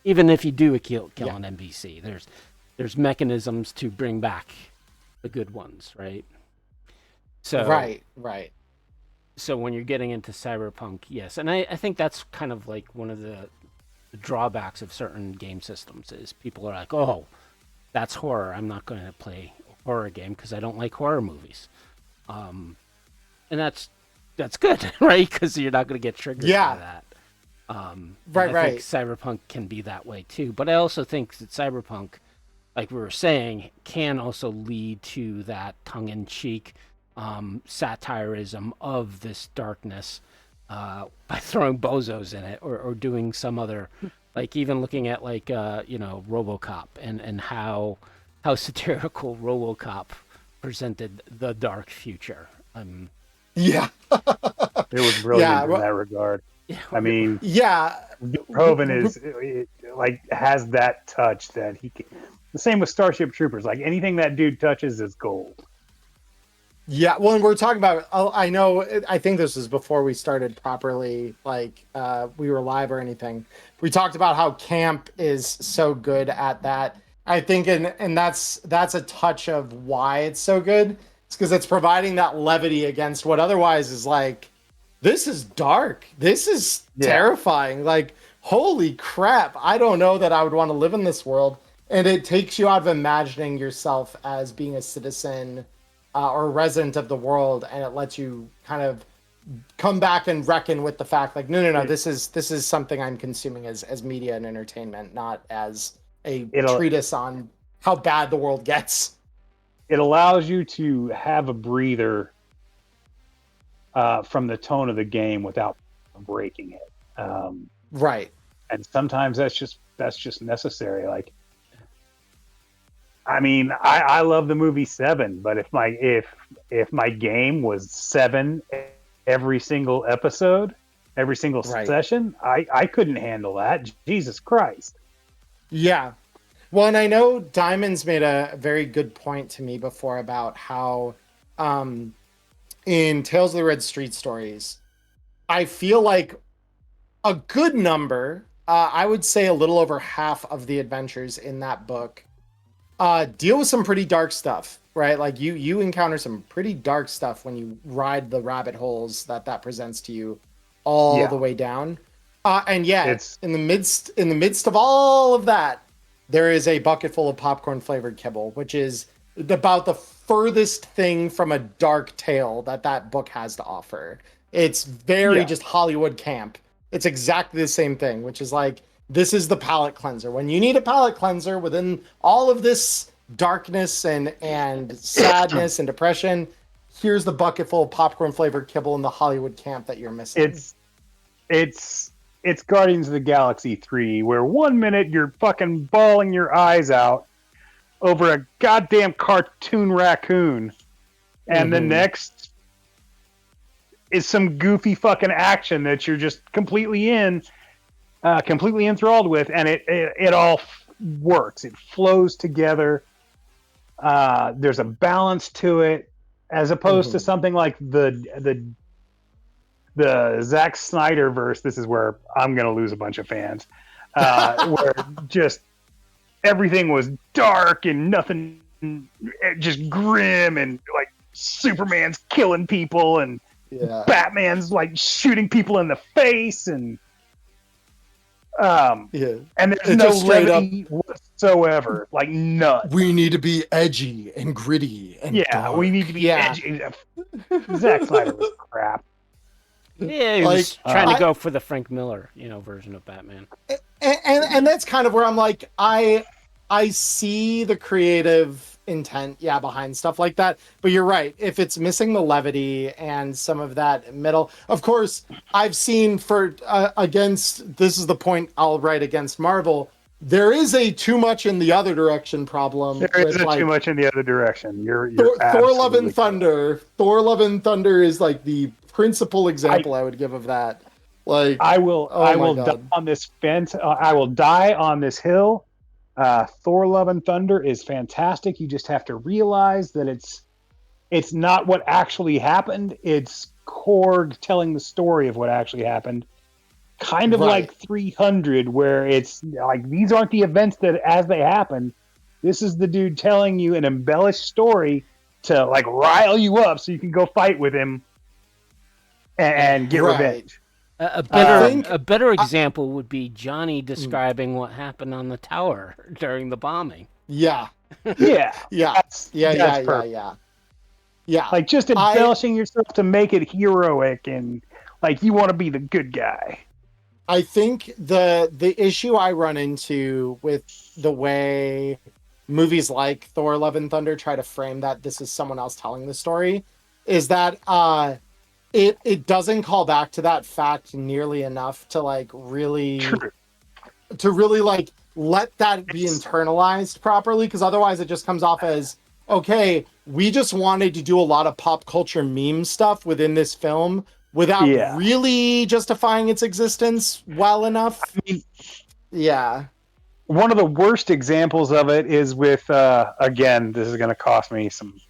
even if you do kill Yeah. an NPC, there's mechanisms to bring back the good ones, right? So Right. so when you're getting into cyberpunk, yes, and I think that's kind of like one of the drawbacks of certain game systems is people are like, oh, that's horror. I'm not going to play a horror game because I don't like horror movies. And that's good, right? Because you're not going to get triggered by Yeah. that. Right, And I think right. cyberpunk can be that way too. But I also think that cyberpunk, like we were saying, can also lead to that tongue-in-cheek satirism of this darkness by throwing bozos in it or doing some other, like even looking at like RoboCop and how satirical RoboCop presented the dark future. Yeah. It was brilliant Yeah. in that regard. Yeah, I mean, Yeah. Verhoeven like has that touch that he can. The same with Starship Troopers. Like anything that dude touches is gold. Yeah, well, and we're talking about. I know. I think this was before we started properly, like we were live or anything. We talked about how camp is so good at that. I think, and that's a touch of why it's so good. It's because it's providing that levity against what otherwise is like, this is dark. This is terrifying. Like, holy crap! I don't know that I would want to live in this world. And it takes you out of imagining yourself as being a citizen or resident of the world, and it lets you kind of come back and reckon with the fact, like, no, this is something I'm consuming as media and entertainment, not as a treatise on how bad the world gets. It allows you to have a breather from the tone of the game without breaking it. Right. And sometimes that's just necessary. Like, I mean, I love the movie Seven, but if my game was Seven every single episode, every single session, I couldn't handle that. Jesus Christ. Yeah. Well, and I know Diamond's made a very good point to me before about how in Tales of the Red Street Stories, I feel like a good number, I would say a little over half of the adventures in that book deal with some pretty dark stuff, right? Like you encounter some pretty dark stuff when you ride the rabbit holes that presents to you all the way down. And yet, it's in the midst of all of that, there is a bucket full of popcorn flavored kibble, which is about the furthest thing from a dark tale that book has to offer. It's very just Hollywood camp. It's exactly the same thing, which is like, this is the palate cleanser. When you need a palate cleanser within all of this darkness and sadness and depression, here's the bucket full of popcorn flavored kibble in the Hollywood camp that you're missing. It's Guardians of the Galaxy 3, where 1 minute you're fucking bawling your eyes out over a goddamn cartoon raccoon, and the next is some goofy fucking action that you're just completely enthralled with, and it all works. It flows together. There's a balance to it, as opposed to something like the Zack Snyder verse. This is where I'm going to lose a bunch of fans. Where just everything was dark and nothing, just grim, and like Superman's killing people and Batman's like shooting people in the face, and and there's no levity whatsoever, like none. We need to be edgy and gritty and dark. We need to be edgy. Zack Snyder was crap. Yeah, he was trying to go for the Frank Miller, version of Batman. And that's kind of where I'm like, I see the creative intent, behind stuff like that. But you're right. If it's missing the levity and some of that middle, of course, I've seen this is the point I'll write against Marvel. There is a too much in the other direction problem. There is too much in the other direction. You're Thor Love and Thunder. Thor Love and Thunder is like the principal example I would give of that. Like, I will die on this fence. I will die on this hill. Thor Love and Thunder is fantastic. You just have to realize that it's it's not what actually happened. It's Korg telling the story of what actually happened. Kind of Right. like 300, where it's like these aren't the events that as they happen. This is the dude telling you an embellished story to like rile you up so you can go fight with him and get Right. revenge. A I better think a better example would be Johnny describing what happened on the tower during the bombing. yeah. Yeah, Yeah. that's Yeah, that's yeah, yeah, perfect. yeah. Yeah. Like just I embellishing yourself to make it heroic and like you want to be the good guy. I think the issue I run into with the way movies like Thor Love and Thunder try to frame that this is someone else telling the story is that it doesn't call back to that fact nearly enough to like really True. like let that be internalized properly, because otherwise it just comes off as okay, we just wanted to do a lot of pop culture meme stuff within this film without Yeah. really justifying its existence well enough. I mean, Yeah. one of the worst examples of it is with again, this is going to cost me some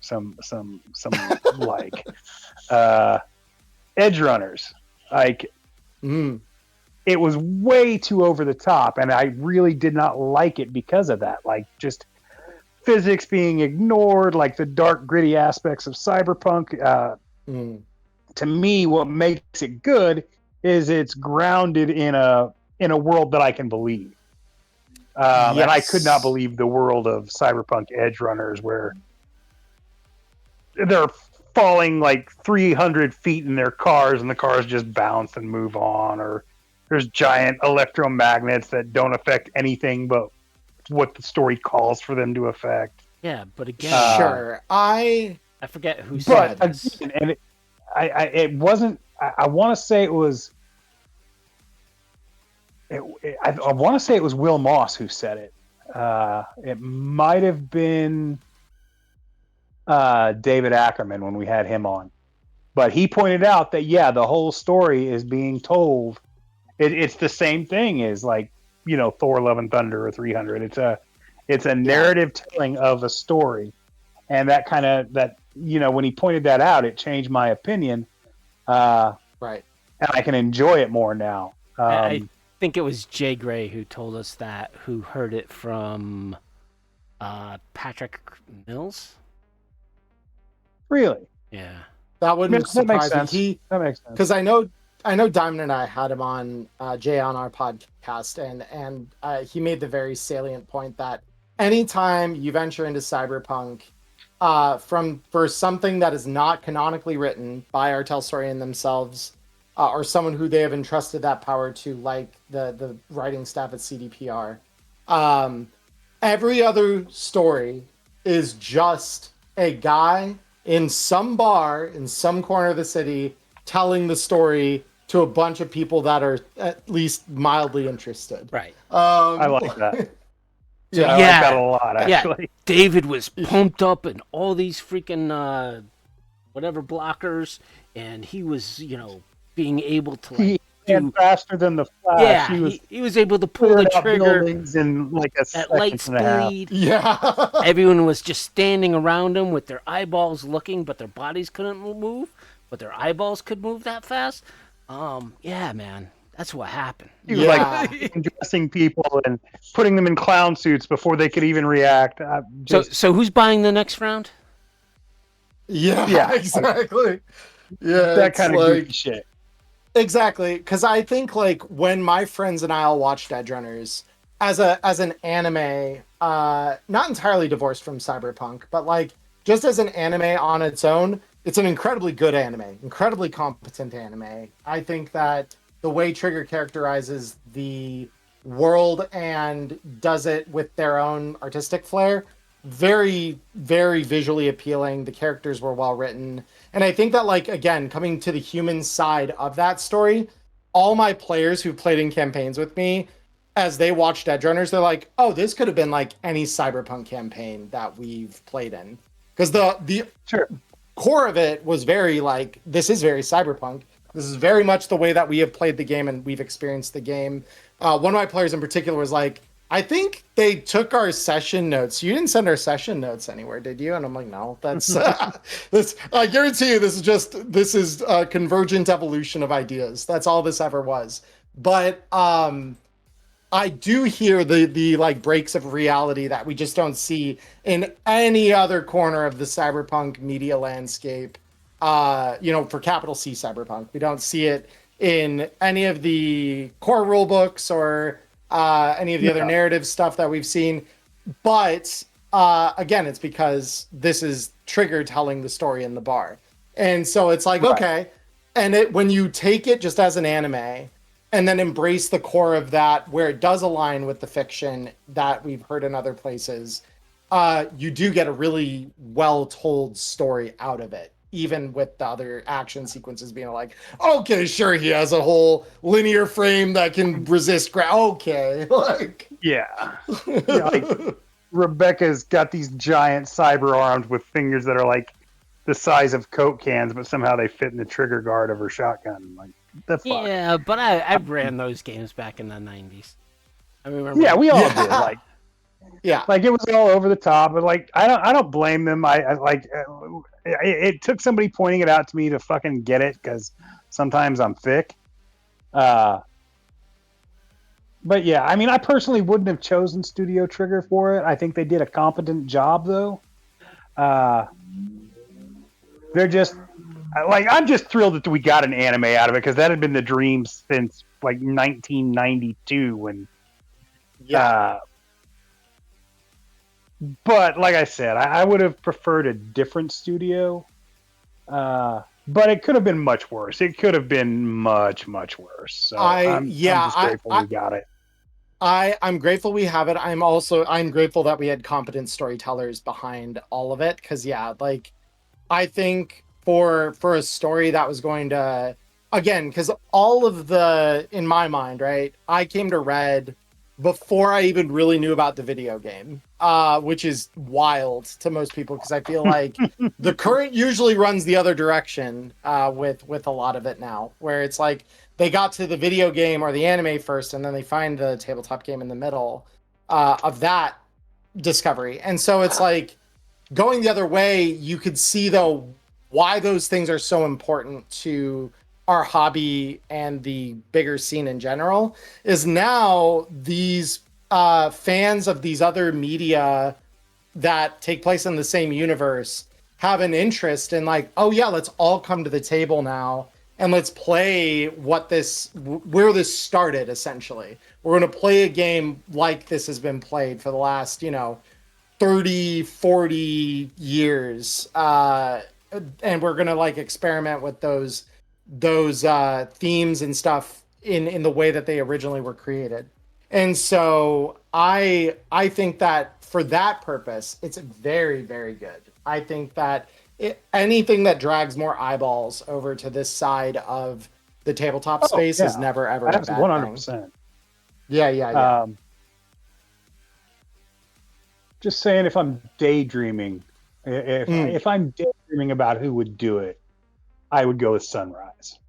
like edgerunners. Like Mm. it was way too over the top, and I really did not like it because of that. Like just physics being ignored, like the dark, gritty aspects of cyberpunk. Mm. To me, what makes it good is it's grounded in a world that I can believe. And I could not Yes. believe the world of cyberpunk edgerunners, where they're falling like 300 feet in their cars, and the cars just bounce and move on, or there's giant electromagnets that don't affect anything but what the story calls for them to affect. Yeah, but again, Sure. I forget who But said this. again, and it wasn't. I want to say it was. I want to say it was Will Moss who said it. It might have been David Ackerman when we had him on, but he pointed out that yeah, the whole story is being told. It's the same thing as like Thor: Love and Thunder or 300. It's a narrative telling of a story, and that kind of when he pointed that out, it changed my opinion, Right. and I can enjoy it more now. I think it was Jay Gray who told us that, who heard it from Patrick Mills. Really, Yeah. That wouldn't that makes surprise sense. me. That makes sense. Because I know Diamond and I had him on Jay on our podcast, and he made the very salient point that anytime you venture into cyberpunk, for something that is not canonically written by our Tellstorian themselves, or someone who they have entrusted that power to, like the writing staff at CDPR, every other story is just a guy in some bar in some corner of the city telling the story to a bunch of people that are at least mildly interested. Right. I like that. Yeah. I like that a lot, actually. Yeah. David was pumped up in all these freaking whatever blockers, and he was, being able to He do ran faster than the Flash. yeah, he was able to pull the cleared out trigger buildings in like a at second light and a half. speed. Yeah. Everyone was just standing around him with their eyeballs looking, but their bodies couldn't move, but their eyeballs could move that fast. Yeah, man, that's what happened. He was like dressing people and putting them in clown suits before they could even react. So who's buying the next round? Yeah, exactly. Yeah, that it's kind of like, goofy shit. exactly, because I think like when my friends and I all watched Edgerunners as an anime, not entirely divorced from Cyberpunk, but like just as an anime on its own, it's an incredibly good anime, incredibly competent anime. I think that the way Trigger characterizes the world and does it with their own artistic flair, very, very visually appealing. The characters were well written. And I think that, like, again, coming to the human side of that story, all my players who played in campaigns with me, as they watched Edgerunners, they're like, oh, this could have been like any Cyberpunk campaign that we've played in. Because the core of it was very like, this is very Cyberpunk. This is very much the way that we have played the game and we've experienced the game. One of my players in particular was like, I think they took our session notes. You didn't send our session notes anywhere, did you? And I'm like, no, that's this. I guarantee you, this is a convergent evolution of ideas. That's all this ever was. But I do hear the like breaks of reality that we just don't see in any other corner of the cyberpunk media landscape. For capital C cyberpunk, we don't see it in any of the core rule books or any of the other narrative stuff that we've seen. But again, it's because this is Trigger telling the story in the bar. And so it's like, okay. And when you take it just as an anime and then embrace the core of that, where it does align with the fiction that we've heard in other places, you do get a really well-told story out of it. Even with the other action sequences being like, okay, sure, he has a whole linear frame that can resist ground. Okay, like yeah, like Rebecca's got these giant cyber arms with fingers that are like the size of Coke cans, but somehow they fit in the trigger guard of her shotgun. Like the fuck. Yeah, but I ran those games back in the 90s. I remember. Yeah, we all did. Like. Yeah, like it was all over the top, but like I don't blame them. I like it took somebody pointing it out to me to fucking get it, because sometimes I'm thick. But yeah, I mean, I personally wouldn't have chosen Studio Trigger for it. I think they did a competent job, though. They're just like, I'm just thrilled that we got an anime out of it, because that had been the dream since like 1992 when. Yeah. But like I said, I would have preferred a different studio. But it could have been much worse. It could have been much, much worse. So I'm just grateful we got it. I'm grateful we have it. I'm grateful that we had competent storytellers behind all of it. Cause like I think for a story that was going to, again, cause all of in my mind, right, I came to Red before I even really knew about the video game, which is wild to most people, because I feel like the current usually runs the other direction with a lot of it now, where it's like they got to the video game or the anime first, and then they find the tabletop game in the middle of that discovery. And so it's like going the other way, you could see, though, why those things are so important to our hobby and the bigger scene in general, is now these fans of these other media that take place in the same universe have an interest in like, oh yeah, let's all come to the table now and let's play where this started. Essentially, we're going to play a game like this has been played for the last 30 40 years, and we're going to like experiment with those themes and stuff in the way that they originally were created. And so I think that for that purpose, it's very, very good. I think that anything that drags more eyeballs over to this side of the tabletop space is never, ever that's a bad 100%. thing. Yeah. Just saying, if I'm daydreaming, if I'm daydreaming about who would do it, I would go with Sunrise,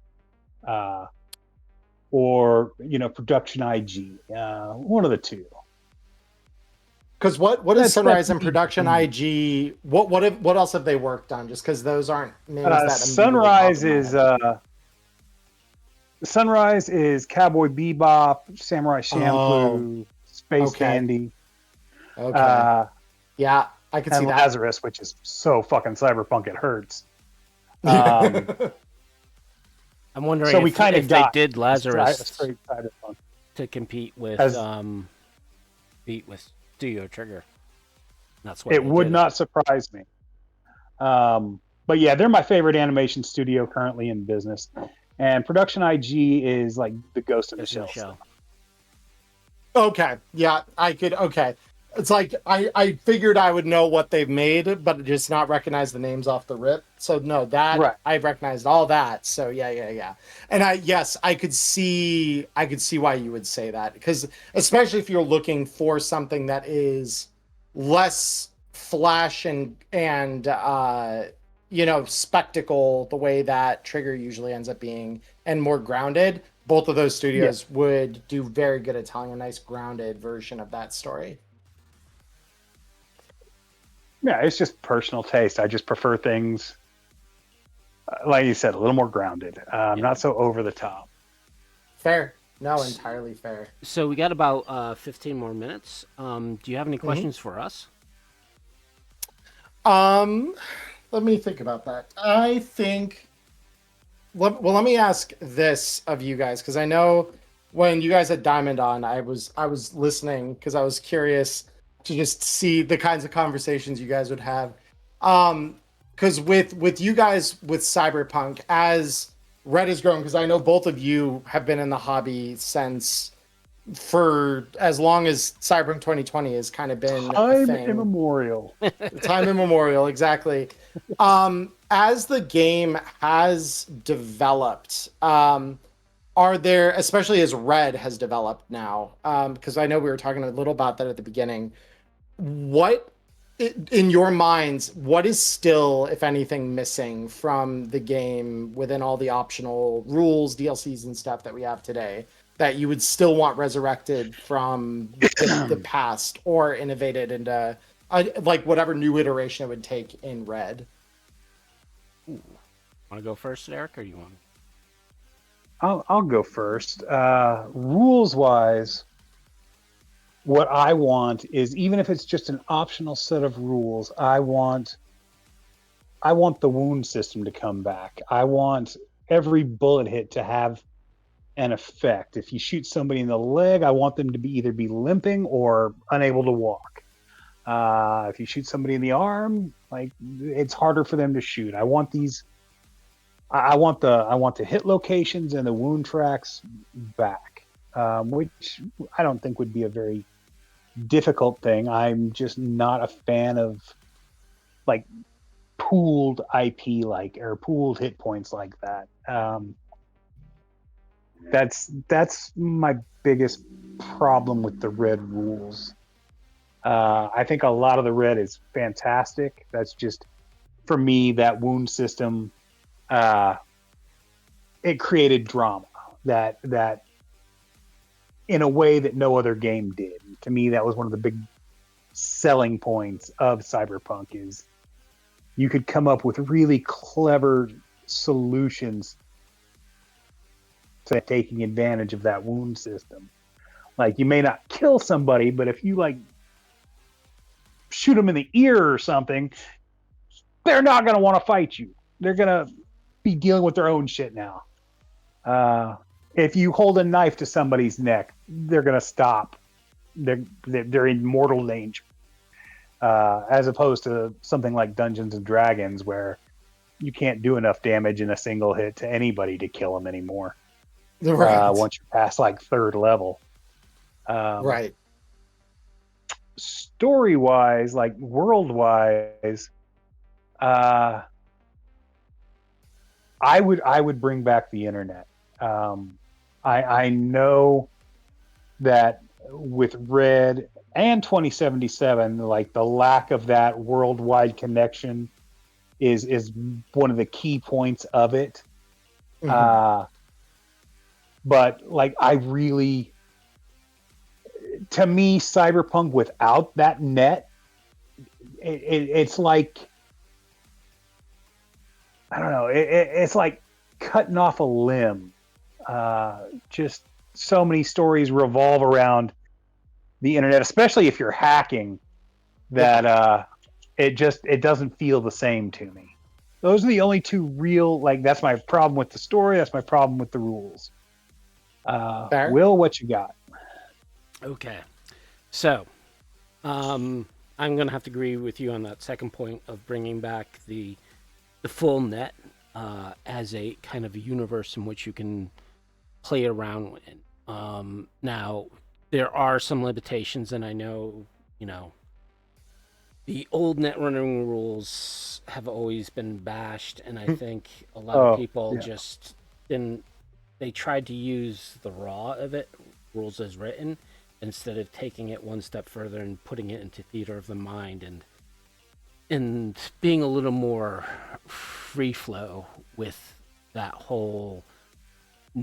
or Production IG, one of the two. Because what is Sunrise and Production IG? What else have they worked on? Just because those aren't names that Sunrise is Cowboy Bebop, Samurai Champloo, Space Dandy. Okay. Yeah, I can see that. Lazarus, which is so fucking cyberpunk it hurts. I'm wondering if they did Lazarus to compete with Studio Trigger. That's what it would not surprise me. But yeah, they're my favorite animation studio currently in business, and Production IG is like the Ghost in the Shell. Okay, yeah, I could. Okay, it's like I figured I would know what they've made, but just not recognize the names off the rip. So no, that right. I recognized all that. So yeah. And I could see why you would say that, because especially if you're looking for something that is less flash and spectacle, the way that Trigger usually ends up being, and more grounded. both of those studios would do very good at telling a nice grounded version of that story. Yeah, it's just personal taste. I just prefer things, like you said, a little more grounded, not so over the top. Fair. No, entirely fair. So we got about 15 more minutes. Do you have any questions for us? Let me think about that. I think. Let me ask this of you guys, because I know when you guys had Diamond on, I was listening because I was curious to just see the kinds of conversations you guys would have. Because with you guys with Cyberpunk, as Red has grown, because I know both of you have been in the hobby since for as long as Cyberpunk 2020 has kind of been a Time thing. immemorial. Time immemorial, exactly. As the game has developed, are there, especially as Red has developed now, because I know we were talking a little about that at the beginning, what, in your minds, what is still, if anything, missing from the game within all the optional rules, DLCs, and stuff that we have today that you would still want resurrected from the past or innovated into like whatever new iteration it would take in Red? Want to go first, Eric, or you want? I'll go first. Rules wise, what I want is, even if it's just an optional set of rules, I want the wound system to come back. I want every bullet hit to have an effect. If you shoot somebody in the leg, I want them to be either limping or unable to walk. If you shoot somebody in the arm, like, it's harder for them to shoot. I want these. I want the hit locations and the wound tracks back, which I don't think would be a very difficult thing. I'm just not a fan of like pooled IP or pooled hit points like that. That's my biggest problem with the Red rules. I think a lot of the Red is fantastic. That's just, for me, that wound system. It created drama that in a way that no other game did. To me, that was one of the big selling points of Cyberpunk, is you could come up with really clever solutions to taking advantage of that wound system. Like, you may not kill somebody, but if you shoot them in the ear or something, they're not going to want to fight you. They're going to be dealing with their own shit now. If you hold a knife to somebody's neck, they're going to stop. They're in mortal danger. As opposed to something like Dungeons and Dragons, where you can't do enough damage in a single hit to anybody to kill them anymore. Right. Once you're past third level. Right. Story-wise, world-wise, I would bring back the internet. I know that with Red and 2077, the lack of that worldwide connection is one of the key points of it. Mm-hmm. But to me, Cyberpunk without that net, it's like, I don't know, it's like cutting off a limb. Just so many stories revolve around the internet, especially if you're hacking, that it doesn't feel the same to me. Those are the only two real, that's my problem with the story. That's my problem with the rules. Will, what you got? Okay, so I'm gonna have to agree with you on that second point of bringing back the full net as a kind of a universe in which you can play around with. Now, there are some limitations, and I know, the old net running rules have always been bashed, and I think a lot of people just didn't. They tried to use the raw of it, rules as written, instead of taking it one step further and putting it into theater of the mind and being a little more free flow with that whole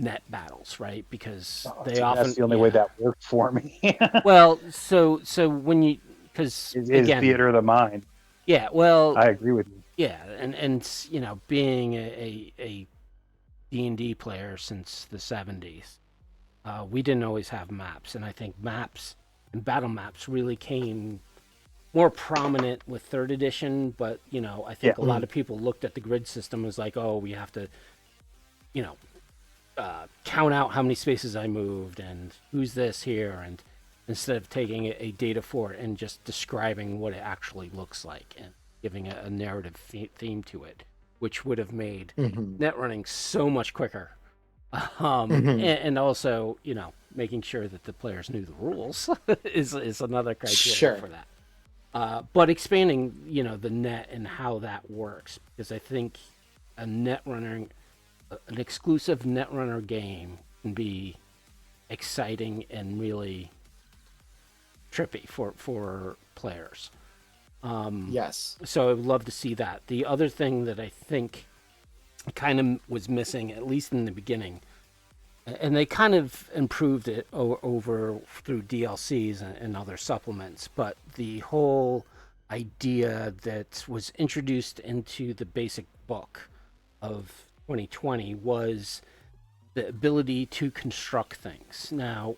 net battles, right? Because Oh, they see, often, that's the only way yeah. that worked for me. Well, so when you, because is again, theater of the mind. yeah, well, I agree with you. yeah, and being a D&D player since the 70s, we didn't always have maps, and I think maps and battle maps really came more prominent with third edition. But I Yeah. think a lot of people looked at the grid system as like, oh, we have to, you know, count out how many spaces I moved and who's this here, and instead of taking a data fort and just describing what it actually looks like and giving a narrative theme to it, which would have made Mm-hmm. net running so much quicker. Mm-hmm. And also, making sure that the players knew the rules is another criteria Sure. for that. But expanding, the net and how that works, because I think a net runner, an exclusive Netrunner game can be exciting and really trippy for players. Yes. So I would love to see that. The other thing that I think kind of was missing, at least in the beginning, and they kind of improved it over through DLCs and other supplements, but the whole idea that was introduced into the basic book of 2020 was the ability to construct things. Now,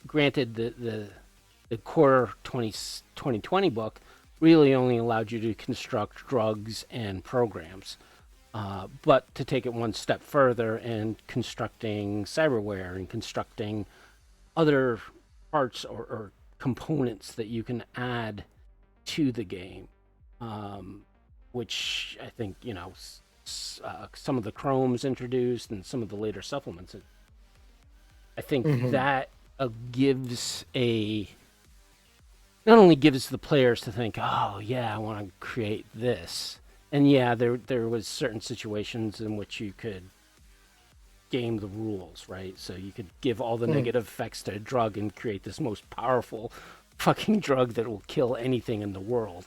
granted, the core 2020 book really only allowed you to construct drugs and programs. But to take it one step further and constructing cyberware and constructing other parts or components that you can add to the game, which I think, some of the chromes introduced and some of the later supplements. I think Mm-hmm. that gives not only gives the players to think, oh yeah, I want to create this. And yeah, there was certain situations in which you could game the rules, right? So you could give all the Mm. negative effects to a drug and create this most powerful fucking drug that will kill anything in the world.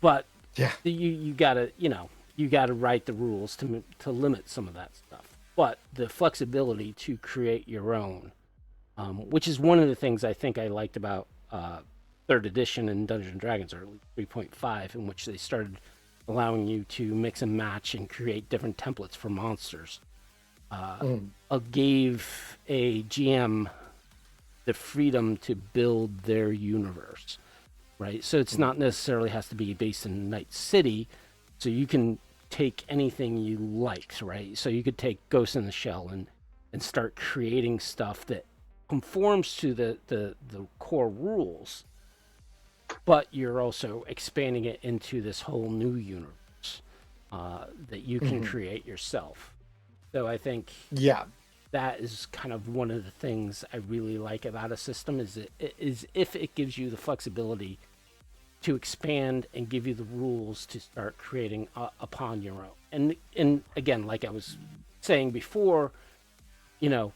But Yeah. you gotta you gotta write the rules to limit some of that stuff. But the flexibility to create your own, which is one of the things I think I liked about third edition and Dungeons and Dragons, or 3.5, in which they started allowing you to mix and match and create different templates for monsters. Mm. Gave a GM the freedom to build their universe, right? So it's not necessarily has to be based in Night City, so you can take anything you liked, right? So you could take Ghost in the Shell and start creating stuff that conforms to the core rules, but you're also expanding it into this whole new universe that you can Mm-hmm. create yourself. So I think Yeah. that is kind of one of the things I really like about a system is if it gives you the flexibility to expand and give you the rules to start creating upon your own. And again, like I was saying before, you know,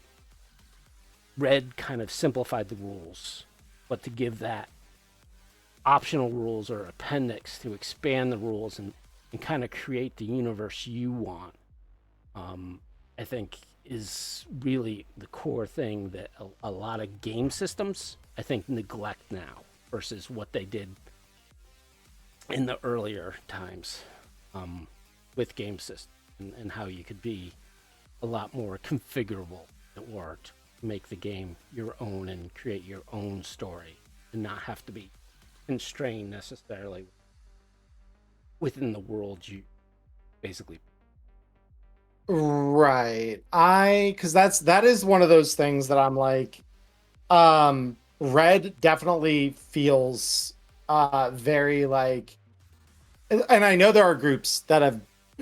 Red kind of simplified the rules, but to give that optional rules or appendix to expand the rules and kind of create the universe you want, I think is really the core thing that a lot of game systems, I think, neglect now versus what they did in the earlier times with game systems and how you could be a lot more configurable or to make the game your own and create your own story and not have to be constrained necessarily within the world you basically. Right. Because that is one of those things that I'm like, Red definitely feels very like, and I know there are groups that have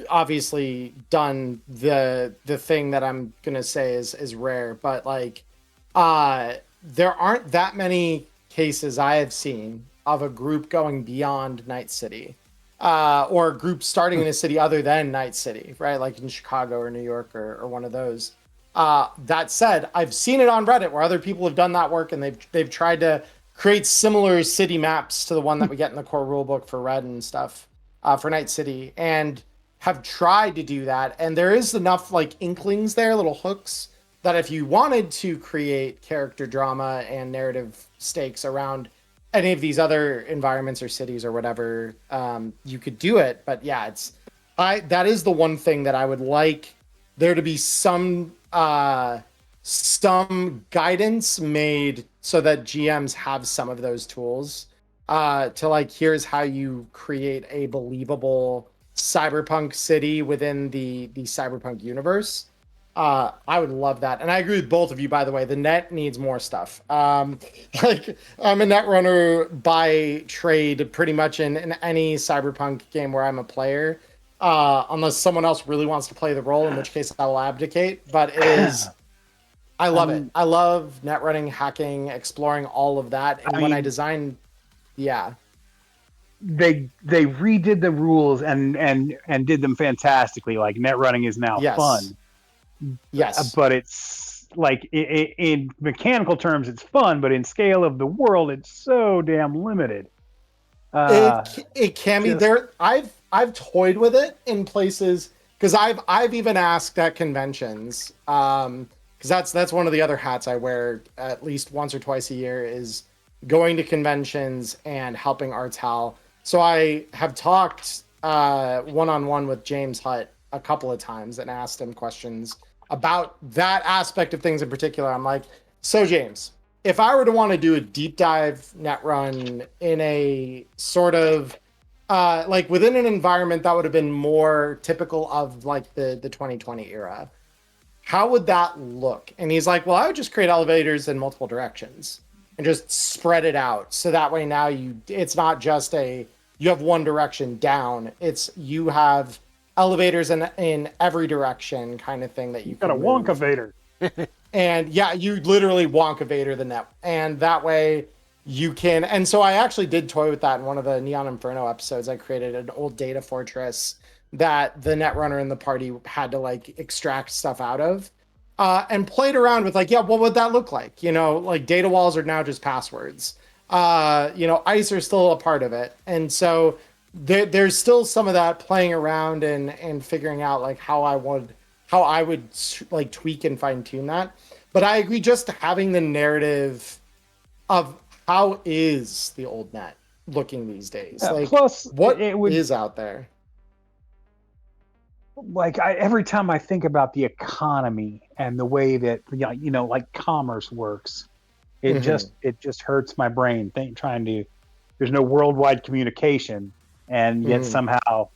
obviously done the thing that I'm gonna say is rare, but like there aren't that many cases I have seen of a group going beyond Night City. Or a group starting in a city other than Night City, right? Like in Chicago or New York or one of those. That said, I've seen it on Reddit where other people have done that work and they've tried to create similar city maps to the one that we get in the core rulebook for Red and stuff for Night City, and have tried to do that, and there is enough like inklings there, little hooks, that if you wanted to create character drama and narrative stakes around any of these other environments or cities or whatever, you could do it. But yeah, that is the one thing that I would like there to be some guidance made so that GMs have some of those tools to like, here's how you create a believable cyberpunk city within the cyberpunk universe. I would love that. And I agree with both of you, by the way. The net needs more stuff. Like, I'm a net runner by trade pretty much in any cyberpunk game where I'm a player. Unless someone else really wants to play the role, in which case I will abdicate. But it is, I love it. I love net running, hacking, exploring all of that. And when I designed, yeah. They redid the rules and did them fantastically. Like, net running is now fun. Yes, but it's like in mechanical terms, it's fun, but in scale of the world, it's so damn limited. It can be there. I've toyed with it in places because I've even asked at conventions because that's one of the other hats I wear at least once or twice a year is going to conventions and helping Arts Hal. So I have talked one-on-one with James Hutt a couple of times and asked him questions about that aspect of things in particular. I'm like, so James, if I were to want to do a deep dive net run in a sort of like within an environment that would have been more typical of like the 2020 era, how would that look? And he's like, well, I would just create elevators in multiple directions and just spread it out. So that way now it's not just you have one direction down. It's you have elevators in every direction kind of thing that you got a Wonka-vator. And yeah, you literally Wonka-vator the net. And that way you can, and so I actually did toy with that in one of the Neon Inferno episodes. I created an old data fortress that the netrunner in the party had to like extract stuff out of. And played around with like, yeah, what would that look like? You know, like data walls are now just passwords. You know, ICE are still a part of it. And so there's still some of that playing around and figuring out like how I would like tweak and fine tune that. But I agree, just having the narrative of how is the old net looking these days? Like, plus, what is out there? Like, every time I think about the economy and the way that you know, like commerce works, it just hurts my brain. There's no worldwide communication, and yet somehow,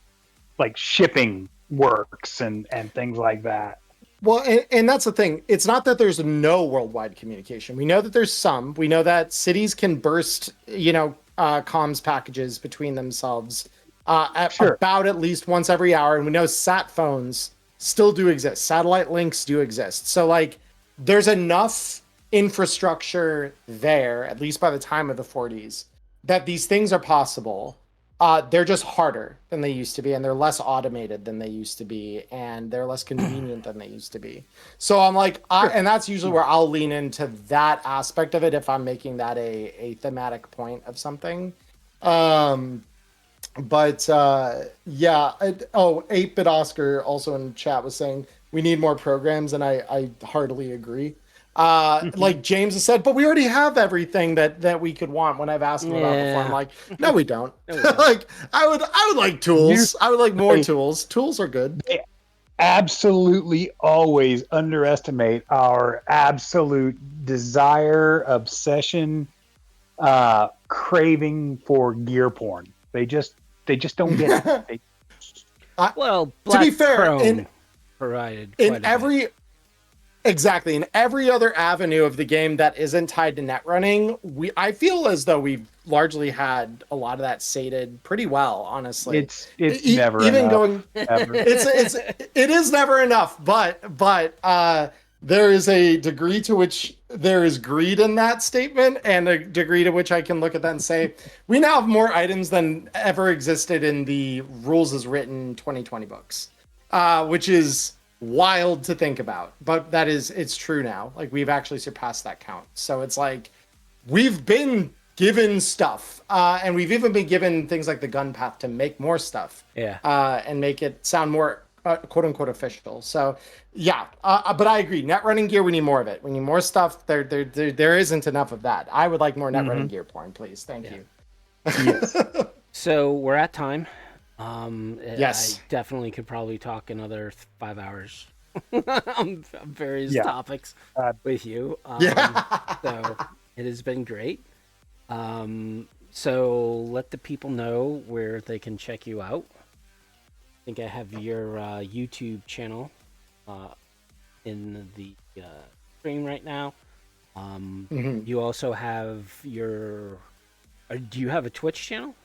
like, shipping works and things like that. Well, and that's the thing. It's not that there's no worldwide communication. We know that there's some. We know that cities can burst, you know, comms packages between themselves about at least once every hour. And we know sat phones still do exist. Satellite links do exist. So, like, there's enough infrastructure there, at least by the time of the 40s, that these things are possible. They're just harder than they used to be, and they're less automated than they used to be, and they're less convenient than they used to be. So I'm like, and that's usually where I'll lean into that aspect of it if I'm making that a thematic point of something. Yeah. 8-Bit Oscar also in chat was saying we need more programs, and I heartily agree. Like James has said, but we already have everything that we could want. When I've asked him about before, I'm like, no, we don't. Like, I would like tools. I would like more tools. Tools are good. They absolutely always underestimate our absolute desire, obsession, craving for gear porn. They just don't get it. Well, to be fair, provided in every. Exactly. In every other avenue of the game that isn't tied to net running, I feel as though we've largely had a lot of that sated pretty well, honestly. It's never even enough. It is never enough, but there is a degree to which there is greed in that statement, and a degree to which I can look at that and say, we now have more items than ever existed in the rules as written 2020 books, which is wild to think about, but it's true now. Like, we've actually surpassed that count. So it's like we've been given stuff, and we've even been given things like the gun path to make more stuff, Yeah. and make it sound more quote unquote official. So yeah, but I agree. Net running gear, we need more of it. We need more stuff. There isn't enough of that. I would like more net running gear porn, please. Thank you. Yes. So we're at time. Yes. I definitely could probably talk another 5 hours on various Yeah. topics with you. Yeah. So it has been great. So let the people know where they can check you out. I think I have your YouTube channel in the stream right now. You also have your. Do you have a Twitch channel?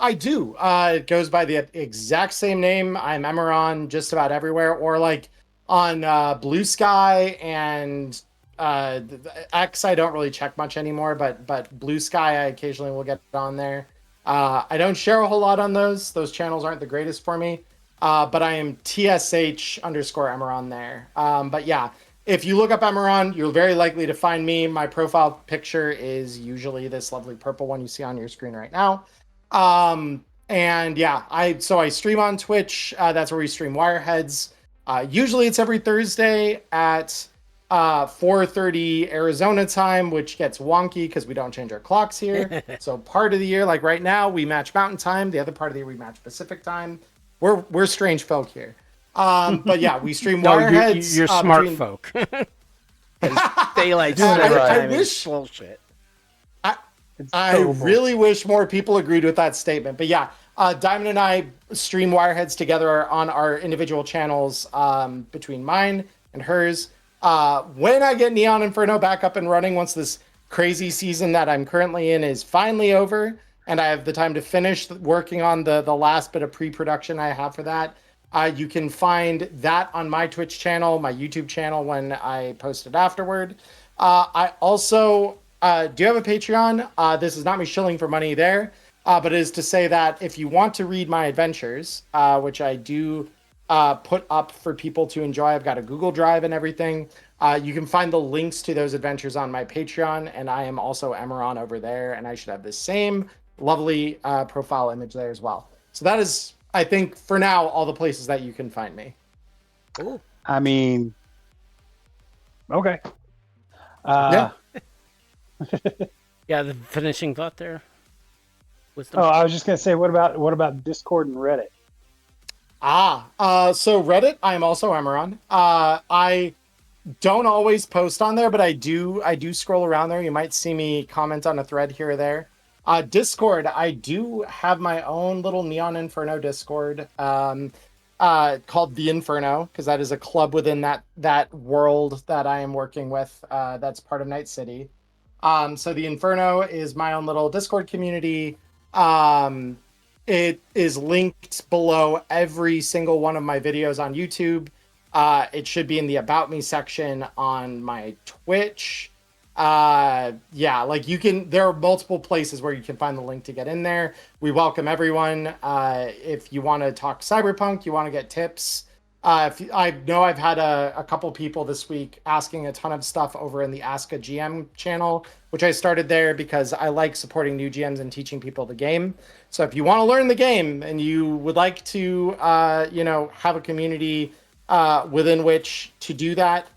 I do. It goes by the exact same name. I'm Emmerron just about everywhere, or like on Blue Sky and X. I don't really check much anymore, but Blue Sky I occasionally will get on there. I don't share a whole lot on those. Those channels aren't the greatest for me. But I am TSH_Emmerron there. But yeah, if you look up Emmerron, you're very likely to find me. My profile picture is usually this lovely purple one you see on your screen right now. And yeah, I stream on Twitch. That's where we stream Wireheads. Usually it's every Thursday at 4:30 Arizona time, which gets wonky because we don't change our clocks here. So part of the year, like right now, we match Mountain Time. The other part of the year, we match Pacific Time. We're strange folk here. But yeah, we stream Wireheads. You're smart folk. Daylight saving time is bullshit. I really wish more people agreed with that statement. But yeah, Diamond and I stream Wireheads together on our individual channels, between mine and hers. When I get Neon Inferno back up and running, once this crazy season that I'm currently in is finally over, and I have the time to finish working on the last bit of pre-production I have for that, you can find that on my Twitch channel, my YouTube channel when I post it afterward. I also... do you have a Patreon? This is not me shilling for money there, but it is to say that if you want to read my adventures, which I do put up for people to enjoy, I've got a Google Drive and everything. You can find the links to those adventures on my Patreon, and I am also Emmerron over there, and I should have the same lovely profile image there as well. So that is, I think, for now, all the places that you can find me. Cool. I mean, okay. Yeah. Yeah, the finishing thought there. Oh, I was just gonna say, what about Discord and Reddit? So Reddit, I am also Emmerron. I don't always post on there, but I do scroll around there. You might see me comment on a thread here or there. Discord, I do have my own little Neon Inferno Discord, called The Inferno, because that is a club within that world that I am working with. That's part of Night City. So the Inferno is my own little Discord community. It is linked below every single one of my videos on YouTube. It should be in the About Me section on my Twitch. Yeah, like there are multiple places where you can find the link to get in there. We welcome everyone. If you want to talk Cyberpunk, you want to get tips. I know I've had a couple people this week asking a ton of stuff over in the Ask a GM channel, which I started there because I like supporting new GMs and teaching people the game. So if you want to learn the game and you would like to, have a community within which to do that,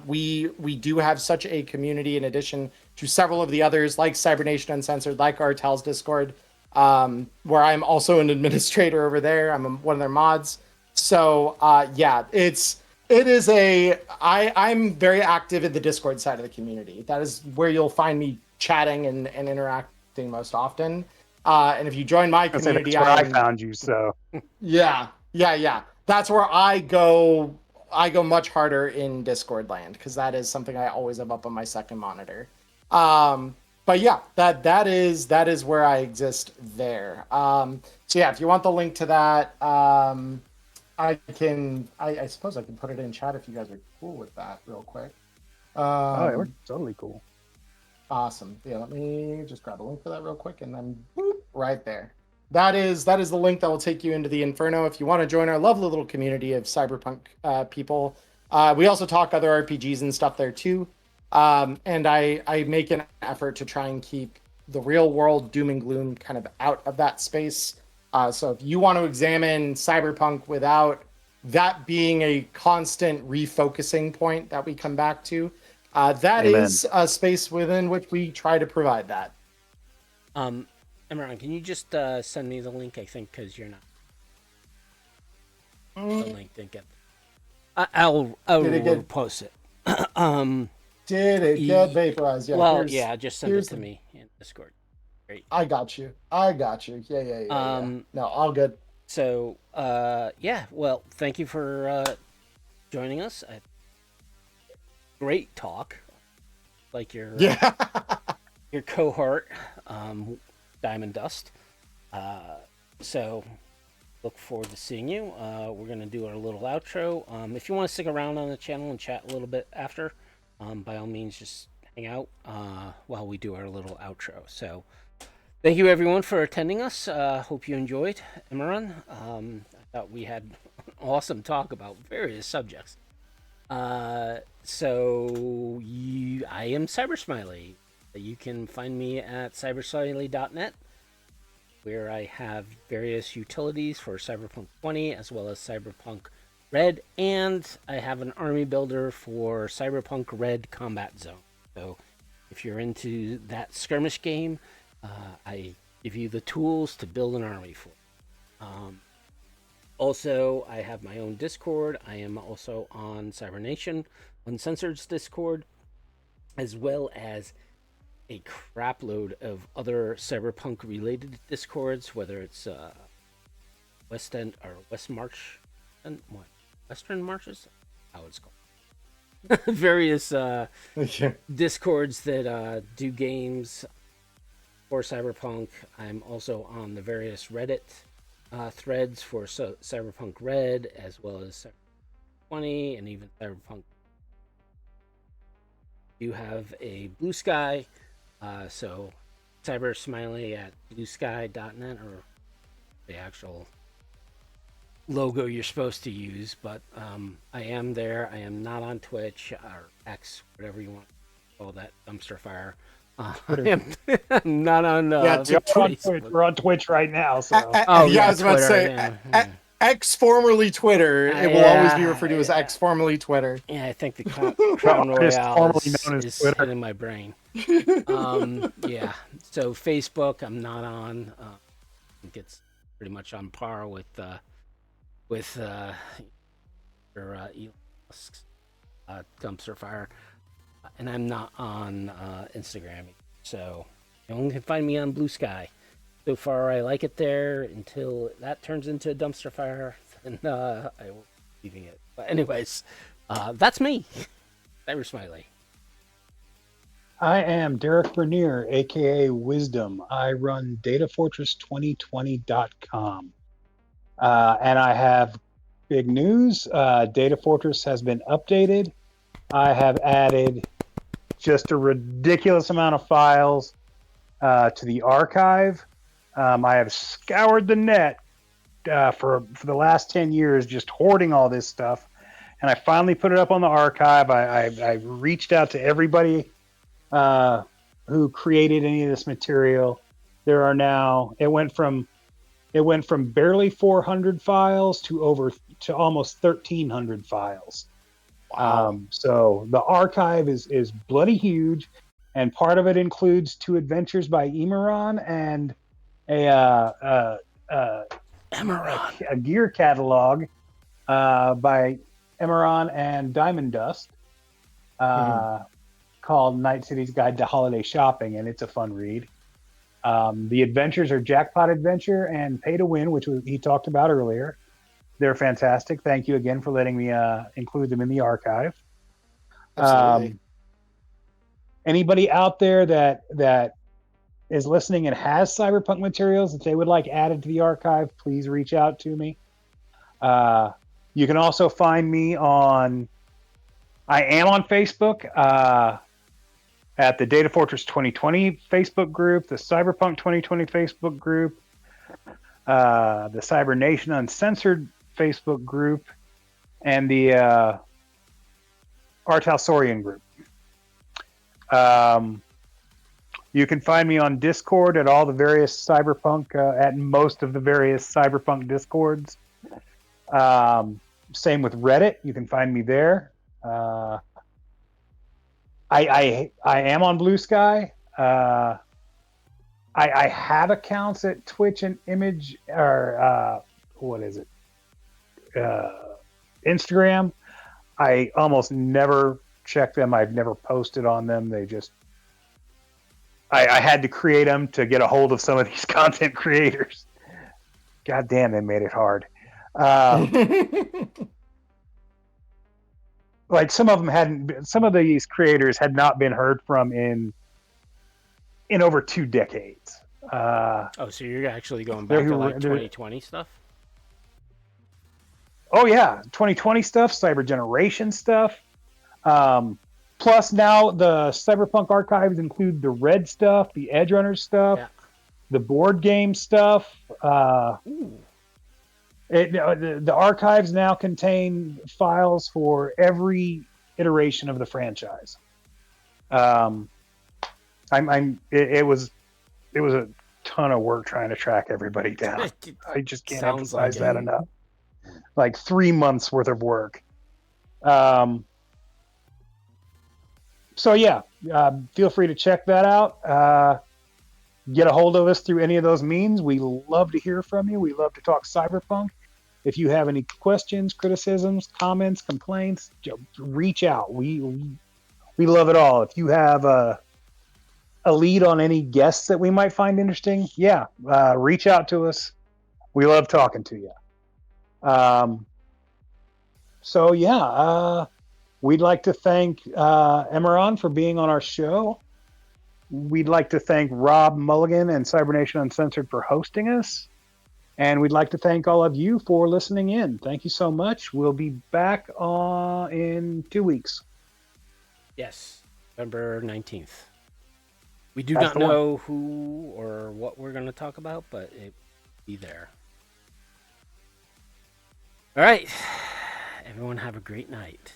we do have such a community in addition to several of the others like Cybernation Uncensored, like Artel's Discord, where I'm also an administrator over there. I'm one of their mods. So yeah, I'm very active in the Discord side of the community. That is where you'll find me chatting and interacting most often. And if you join my community, that's where I found you. So yeah. That's where I go much harder in Discord land, because that is something I always have up on my second monitor. But yeah, that is where I exist there. So yeah, if you want the link to that, I suppose I can put it in chat if you guys are cool with that real quick. yeah, we're totally cool. Awesome. Yeah, let me just grab a link for that real quick, and then boop, right there. That is the link that will take you into the Inferno if you want to join our lovely little community of Cyberpunk people. We also talk other RPGs and stuff there too. And I make an effort to try and keep the real world doom and gloom kind of out of that space. So if you want to examine Cyberpunk without that being a constant refocusing point that we come back to, that Amen. is a space within which we try to provide that. Emmerron, can you just send me the link? I think because you're not. The link didn't get. I'll post it. Did it get vaporized? Yeah. Well, yeah, just send it to me in Discord. Great. I got you. Yeah. No, all good. So, yeah. Well, thank you for joining us. Great talk. Like your cohort, Diamond Dust. So, look forward to seeing you. We're gonna do our little outro. If you want to stick around on the channel and chat a little bit after, by all means, just hang out while we do our little outro. So, thank you everyone for attending us. Hope you enjoyed, Emmerron. I thought we had an awesome talk about various subjects. I am Cybersmiley. You can find me at cybersmiley.net, where I have various utilities for Cyberpunk 20 as well as Cyberpunk Red, and I have an army builder for Cyberpunk Red Combat Zone. So if you're into that skirmish game, I give you the tools to build an army for. Also, I have my own Discord. I am also on Cybernation Uncensored's Discord, as well as a crapload of other cyberpunk related discords, whether it's West End or West March and what Western Marches, how it's called. Various discords that do games for Cyberpunk. I'm also on the various Reddit threads for Cyberpunk Red, as well as Cyberpunk 20 and even Cyberpunk. You have a Blue Sky, so Cybersmiley at bluesky.net, or the actual logo you're supposed to use. But I am there. I am not on Twitch or X, whatever you want to call that dumpster fire. I'm not on. We're on Twitch right now. So. I was about to say. X, formerly Twitter. It will always be referred to as X, formerly Twitter. Yeah, I think the Crown Royale is in my brain. Yeah, so Facebook, I'm not on. I think it's pretty much on par with Elon Musk's dumpster fire, and I'm not on Instagram. So you only can find me on Blue Sky. So far, I like it there until that turns into a dumpster fire, and I will be leaving it. But anyways, that's me, Cybersmiley. I am Derek Bernier, aka Wisdom. I run DataFortress2020.com. And I have big news. Data Fortress has been updated. I have added just a ridiculous amount of files to the archive. I have scoured the net for the last 10 years, just hoarding all this stuff. And I finally put it up on the archive. I reached out to everybody who created any of this material. There are now, it went from barely 400 files to almost 1,300 files. Wow. So the archive is bloody huge, and part of it includes 2 adventures by Emmerron and a gear catalog by Emmerron and Diamond Dust called Night City's Guide to Holiday Shopping, and it's a fun read. The adventures are Jackpot Adventure and Pay to Win, which he talked about earlier. They're fantastic. Thank you again for letting me include them in the archive. Absolutely. Anybody out there that is listening and has Cyberpunk materials that they would like added to the archive, please reach out to me. You can also find me I am on Facebook at the Data Fortress 2020 Facebook group, the Cyberpunk 2020 Facebook group, the Cyber Nation Uncensored Facebook group, and the Artalsorian group. You can find me on Discord at all the various Cyberpunk, at most of the various Cyberpunk Discords. Same with Reddit. You can find me there. I am on Blue Sky. I have accounts at Twitch and Image, or what is it? Instagram. I almost never check them. I've never posted on them. They just I had to create them to get a hold of some of these content creators. God damn, they made it hard. Like some of them hadn't been, some of these creators had not been heard from in over 2 decades. Oh, so you're actually going back to like 2020 stuff? Oh yeah, 2020 stuff, Cyber Generation stuff. Plus now the Cyberpunk archives include the Red stuff, the edgerunners stuff, the board game stuff. The archives now contain files for every iteration of the franchise. It was a ton of work trying to track everybody down. I just can't emphasize that enough. Like 3 months worth of work. So yeah, feel free to check that out. Get a hold of us through any of those means. We love to hear from you. We love to talk Cyberpunk. If you have any questions, criticisms, comments, complaints, reach out. We love it all. If you have a lead on any guests that we might find interesting, reach out to us. We love talking to you. We'd like to thank Emmerron for being on our show. We'd like to thank Rob Mulligan and Cybernation Uncensored for hosting us. And we'd like to thank all of you for listening in. Thank you so much. We'll be back in 2 weeks. Yes, November 19th. We do not know who or what we're going to talk about, but it will be there. All right. Everyone have a great night.